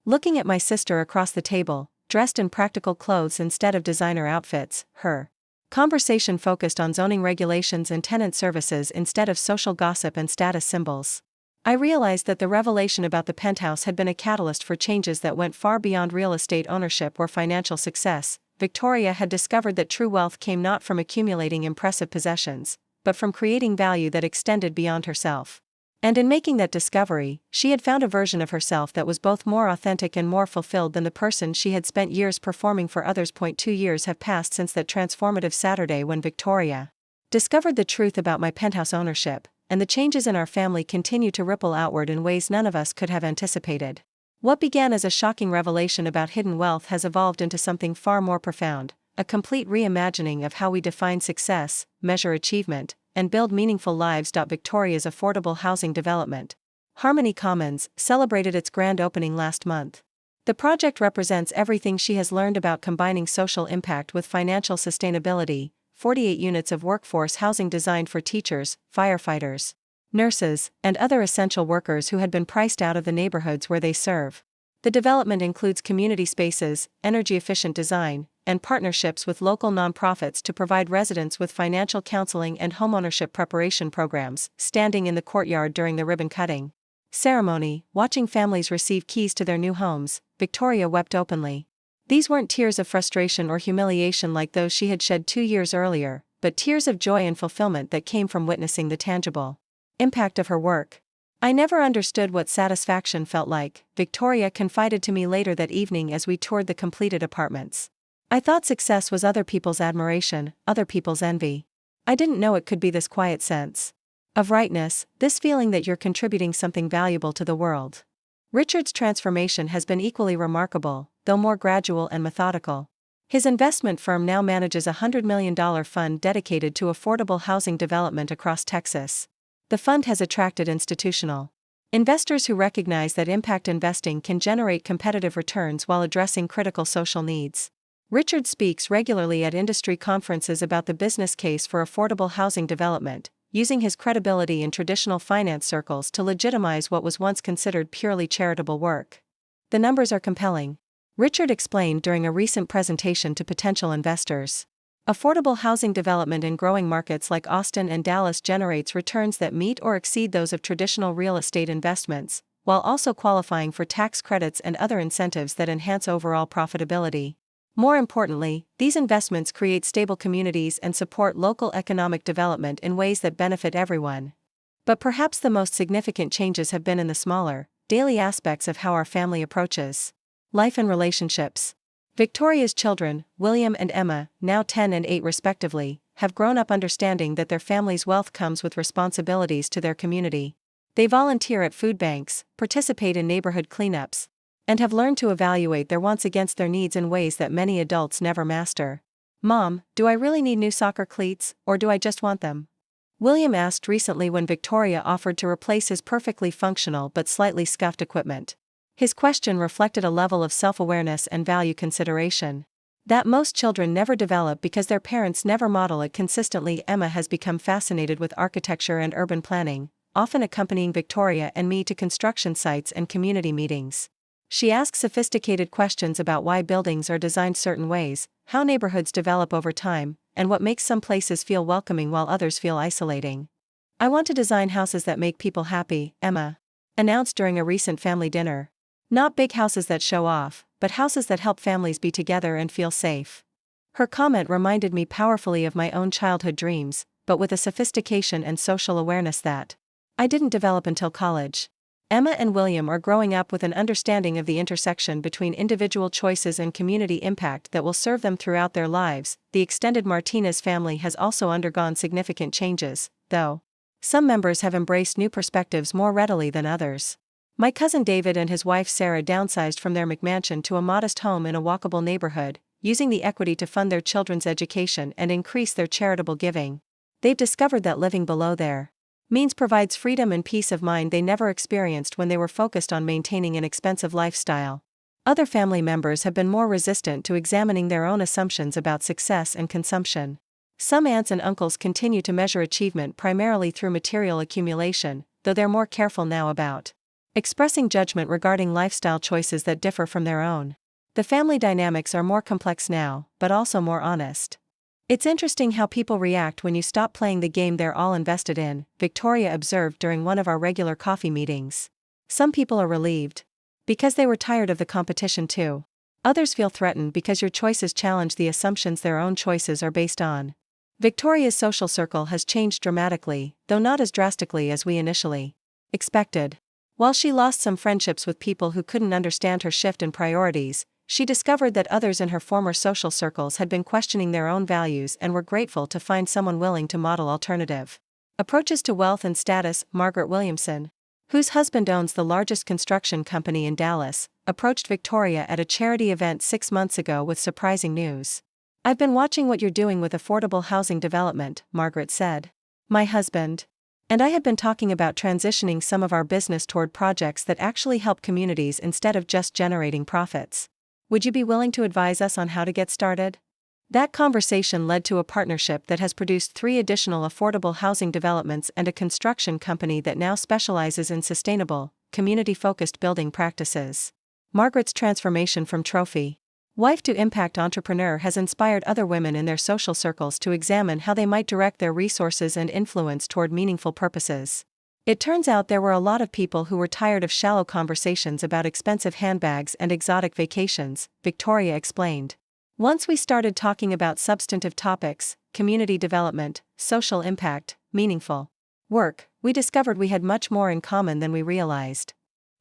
Speaker 1: Looking at my sister across the table, dressed in practical clothes instead of designer outfits, her conversation focused on zoning regulations and tenant services instead of social gossip and status symbols. I realized that the revelation about the Penthouse had been a catalyst for changes that went far beyond real estate ownership or financial success. Victoria had discovered that true wealth came not from accumulating impressive possessions, but from creating value that extended beyond herself. And in making that discovery, she had found a version of herself that was both more authentic and more fulfilled than the person she had spent years performing for others. 2 years have passed since that transformative Saturday when Victoria discovered the truth about my penthouse ownership, and the changes in our family continue to ripple outward in ways none of us could have anticipated. What began as a shocking revelation about hidden wealth has evolved into something far more profound: a complete reimagining of how we define success, measure achievement, and build meaningful lives. Victoria's affordable housing development, Harmony Commons, celebrated its grand opening last month. The project represents everything she has learned about combining social impact with financial sustainability, 48 units of workforce housing designed for teachers, firefighters, nurses, and other essential workers who had been priced out of the neighborhoods where they serve. The development includes community spaces, energy-efficient design, and partnerships with local nonprofits to provide residents with financial counseling and homeownership preparation programs. Standing in the courtyard during the ribbon-cutting ceremony, watching families receive keys to their new homes, Victoria wept openly. These weren't tears of frustration or humiliation like those she had shed 2 years earlier, but tears of joy and fulfillment that came from witnessing the tangible impact of her work. "I never understood what satisfaction felt like," Victoria confided to me later that evening as we toured the completed apartments. "I thought success was other people's admiration, other people's envy. I didn't know it could be this quiet sense of rightness, this feeling that you're contributing something valuable to the world." Richard's transformation has been equally remarkable, though more gradual and methodical. His investment firm now manages a $100 million fund dedicated to affordable housing development across Texas. The fund has attracted institutional investors who recognize that impact investing can generate competitive returns while addressing critical social needs. Richard speaks regularly at industry conferences about the business case for affordable housing development, using his credibility in traditional finance circles to legitimize what was once considered purely charitable work. "The numbers are compelling," Richard explained during a recent presentation to potential investors. "Affordable housing development in growing markets like Austin and Dallas generates returns that meet or exceed those of traditional real estate investments, while also qualifying for tax credits and other incentives that enhance overall profitability. More importantly, these investments create stable communities and support local economic development in ways that benefit everyone. But perhaps the most significant changes have been in the smaller, daily aspects of how our family approaches life and relationships." Victoria's children, William and Emma, now 10 and 8 respectively, have grown up understanding that their family's wealth comes with responsibilities to their community. They volunteer at food banks, participate in neighborhood cleanups, and have learned to evaluate their wants against their needs in ways that many adults never master. "Mom, do I really need new soccer cleats, or do I just want them?" William asked recently when Victoria offered to replace his perfectly functional but slightly scuffed equipment. His question reflected a level of self-awareness and value consideration that most children never develop because their parents never model it consistently. Emma has become fascinated with architecture and urban planning, often accompanying Victoria and me to construction sites and community meetings. She asks sophisticated questions about why buildings are designed certain ways, how neighborhoods develop over time, and what makes some places feel welcoming while others feel isolating. "I want to design houses that make people happy," Emma announced during a recent family dinner. "Not big houses that show off, but houses that help families be together and feel safe." Her comment reminded me powerfully of my own childhood dreams, but with a sophistication and social awareness that I didn't develop until college. Emma and William are growing up with an understanding of the intersection between individual choices and community impact that will serve them throughout their lives. The extended Martinez family has also undergone significant changes, though some members have embraced new perspectives more readily than others. My cousin David and his wife Sarah downsized from their McMansion to a modest home in a walkable neighborhood, using the equity to fund their children's education and increase their charitable giving. They've discovered that living below their means provides freedom and peace of mind they never experienced when they were focused on maintaining an expensive lifestyle. Other family members have been more resistant to examining their own assumptions about success and consumption. Some aunts and uncles continue to measure achievement primarily through material accumulation, though they're more careful now about expressing judgment regarding lifestyle choices that differ from their own. The family dynamics are more complex now, but also more honest. "It's interesting how people react when you stop playing the game they're all invested in," Victoria observed during one of our regular coffee meetings. "Some people are relieved because they were tired of the competition too. Others feel threatened because your choices challenge the assumptions their own choices are based on." Victoria's social circle has changed dramatically, though not as drastically as we initially expected. While she lost some friendships with people who couldn't understand her shift in priorities, she discovered that others in her former social circles had been questioning their own values and were grateful to find someone willing to model alternative approaches to wealth and status. Margaret Williamson, whose husband owns the largest construction company in Dallas, approached Victoria at a charity event 6 months ago with surprising news. "I've been watching what you're doing with affordable housing development," Margaret said. "My husband and I have been talking about transitioning some of our business toward projects that actually help communities instead of just generating profits. Would you be willing to advise us on how to get started?" That conversation led to a partnership that has produced 3 additional affordable housing developments and a construction company that now specializes in sustainable, community-focused building practices. Margaret's transformation from trophy wife to impact entrepreneur has inspired other women in their social circles to examine how they might direct their resources and influence toward meaningful purposes. It turns out there were a lot of people who were tired of shallow conversations about expensive handbags and exotic vacations, Victoria explained. Once we started talking about substantive topics, community development, social impact, meaningful work, we discovered we had much more in common than we realized.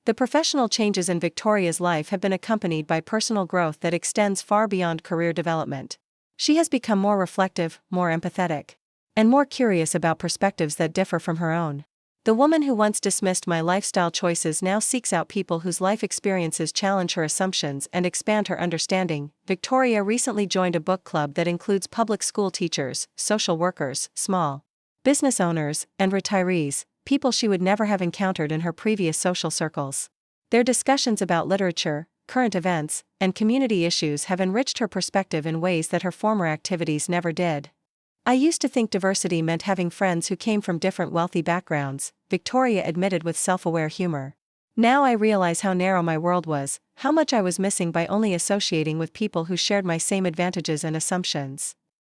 Speaker 1: The professional changes in Victoria's life have been accompanied by personal growth that extends far beyond career development. She has become more reflective, more empathetic, and more curious about perspectives that differ from her own. The woman who once dismissed my lifestyle choices now seeks out people whose life experiences challenge her assumptions and expand her understanding. Victoria recently joined a book club that includes public school teachers, social workers, small business owners, and retirees, people she would never have encountered in her previous social circles. Their discussions about literature, current events, and community issues have enriched her perspective in ways that her former activities never did. I used to think diversity meant having friends who came from different wealthy backgrounds, Victoria admitted with self-aware humor. Now I realize how narrow my world was, how much I was missing by only associating with people who shared my same advantages and assumptions.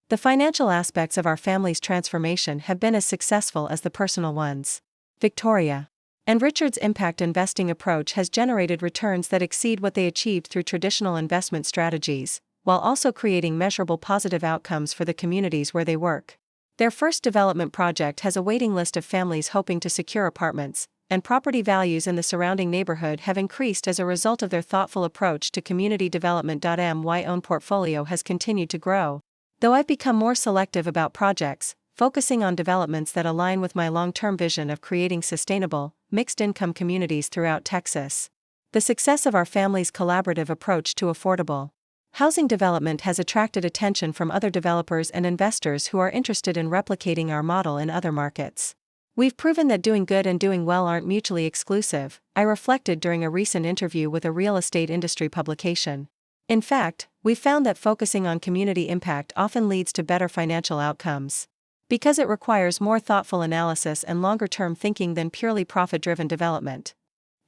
Speaker 1: The financial aspects of our family's transformation have been as successful as the personal ones. Victoria and Richard's impact investing approach has generated returns that exceed what they achieved through traditional investment strategies, while also creating measurable positive outcomes for the communities where they work. Their first development project has a waiting list of families hoping to secure apartments, and property values in the surrounding neighborhood have increased as a result of their thoughtful approach to community development. My own portfolio has continued to grow, though I've become more selective about projects, focusing on developments that align with my long-term vision of creating sustainable, mixed-income communities throughout Texas. The success of our family's collaborative approach to affordable housing development has attracted attention from other developers and investors who are interested in replicating our model in other markets. We've proven that doing good and doing well aren't mutually exclusive, I reflected during a recent interview with a real estate industry publication. In fact, we've found that focusing on community impact often leads to better financial outcomes, because it requires more thoughtful analysis and longer-term thinking than purely profit-driven development.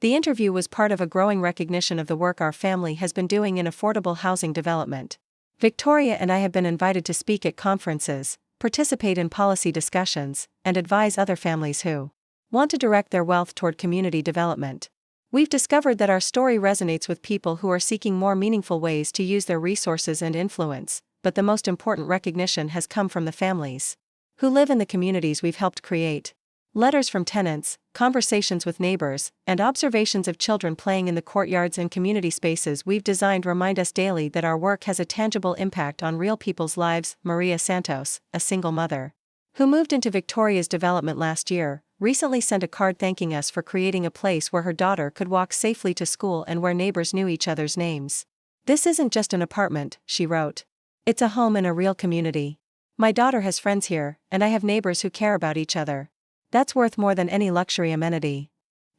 Speaker 1: The interview was part of a growing recognition of the work our family has been doing in affordable housing development. Victoria and I have been invited to speak at conferences, participate in policy discussions, and advise other families who want to direct their wealth toward community development. We've discovered that our story resonates with people who are seeking more meaningful ways to use their resources and influence, but the most important recognition has come from the families who live in the communities we've helped create. Letters from tenants, conversations with neighbors, and observations of children playing in the courtyards and community spaces we've designed remind us daily that our work has a tangible impact on real people's lives. Maria Santos, a single mother who moved into Victoria's development last year, recently sent a card thanking us for creating a place where her daughter could walk safely to school and where neighbors knew each other's names. "This isn't just an apartment," she wrote. "It's a home in a real community. My daughter has friends here, and I have neighbors who care about each other. That's worth more than any luxury amenity."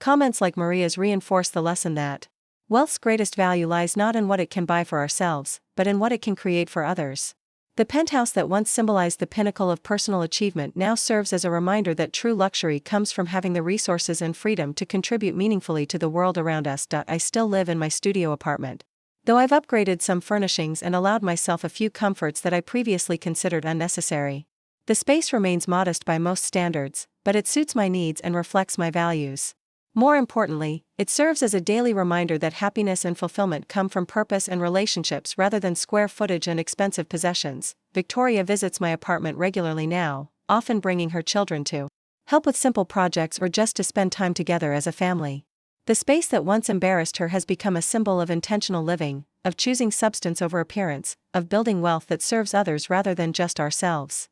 Speaker 1: Comments like Maria's reinforce the lesson that wealth's greatest value lies not in what it can buy for ourselves, but in what it can create for others. The penthouse that once symbolized the pinnacle of personal achievement now serves as a reminder that true luxury comes from having the resources and freedom to contribute meaningfully to the world around us. I still live in my studio apartment, though I've upgraded some furnishings and allowed myself a few comforts that I previously considered unnecessary. The space remains modest by most standards, but it suits my needs and reflects my values. More importantly, it serves as a daily reminder that happiness and fulfillment come from purpose and relationships rather than square footage and expensive possessions. Victoria visits my apartment regularly now, often bringing her children to help with simple projects or just to spend time together as a family. The space that once embarrassed her has become a symbol of intentional living, of choosing substance over appearance, of building wealth that serves others rather than just ourselves.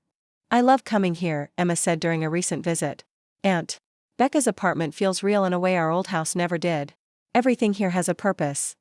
Speaker 1: "I love coming here," Emma said during a recent visit. "Aunt Becca's apartment feels real in a way our old house never did. Everything here has a purpose."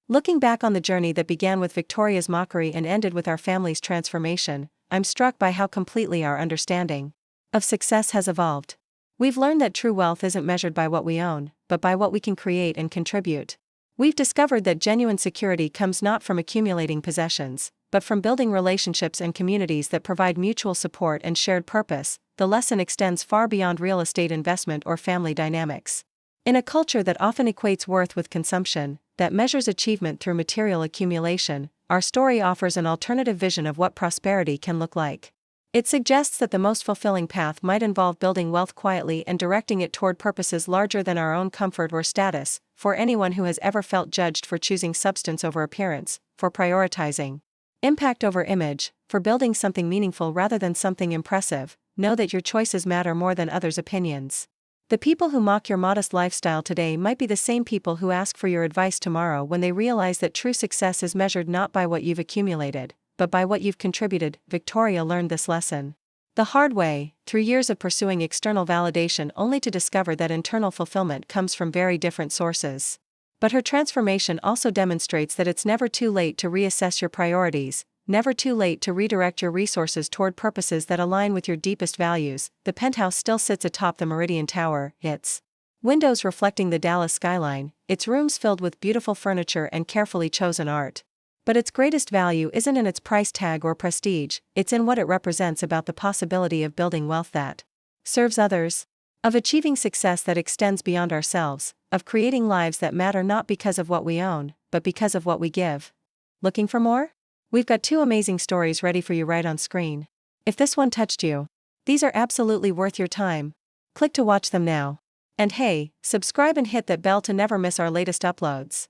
Speaker 1: Looking back on the journey that began with Victoria's mockery and ended with our family's transformation, I'm struck by how completely our understanding of success has evolved. We've learned that true wealth isn't measured by what we own, but by what we can create and contribute. We've discovered that genuine security comes not from accumulating possessions, but from building relationships and communities that provide mutual support and shared purpose. The lesson extends far beyond real estate investment or family dynamics. In a culture that often equates worth with consumption, that measures achievement through material accumulation, our story offers an alternative vision of what prosperity can look like. It suggests that the most fulfilling path might involve building wealth quietly and directing it toward purposes larger than our own comfort or status. For anyone who has ever felt judged for choosing substance over appearance, for prioritizing impact over image, for building something meaningful rather than something impressive, know that your choices matter more than others' opinions. The people who mock your modest lifestyle today might be the same people who ask for your advice tomorrow when they realize that true success is measured not by what you've accumulated, but by what you've contributed. Victoria learned this lesson the hard way, through years of pursuing external validation only to discover that internal fulfillment comes from very different sources. But her transformation also demonstrates that it's never too late to reassess your priorities, never too late to redirect your resources toward purposes that align with your deepest values. The Penthouse still sits atop the Meridian Tower, its windows reflecting the Dallas skyline, its rooms filled with beautiful furniture and carefully chosen art. But its greatest value isn't in its price tag or prestige, it's in what it represents about the possibility of building wealth that serves others, of achieving success that extends beyond ourselves, of creating lives that matter not because of what we own, but because of what we give. Looking for more? We've got 2 amazing stories ready for you right on screen. If this one touched you, these are absolutely worth your time. Click to watch them now. And hey, subscribe and hit that bell to never miss our latest uploads.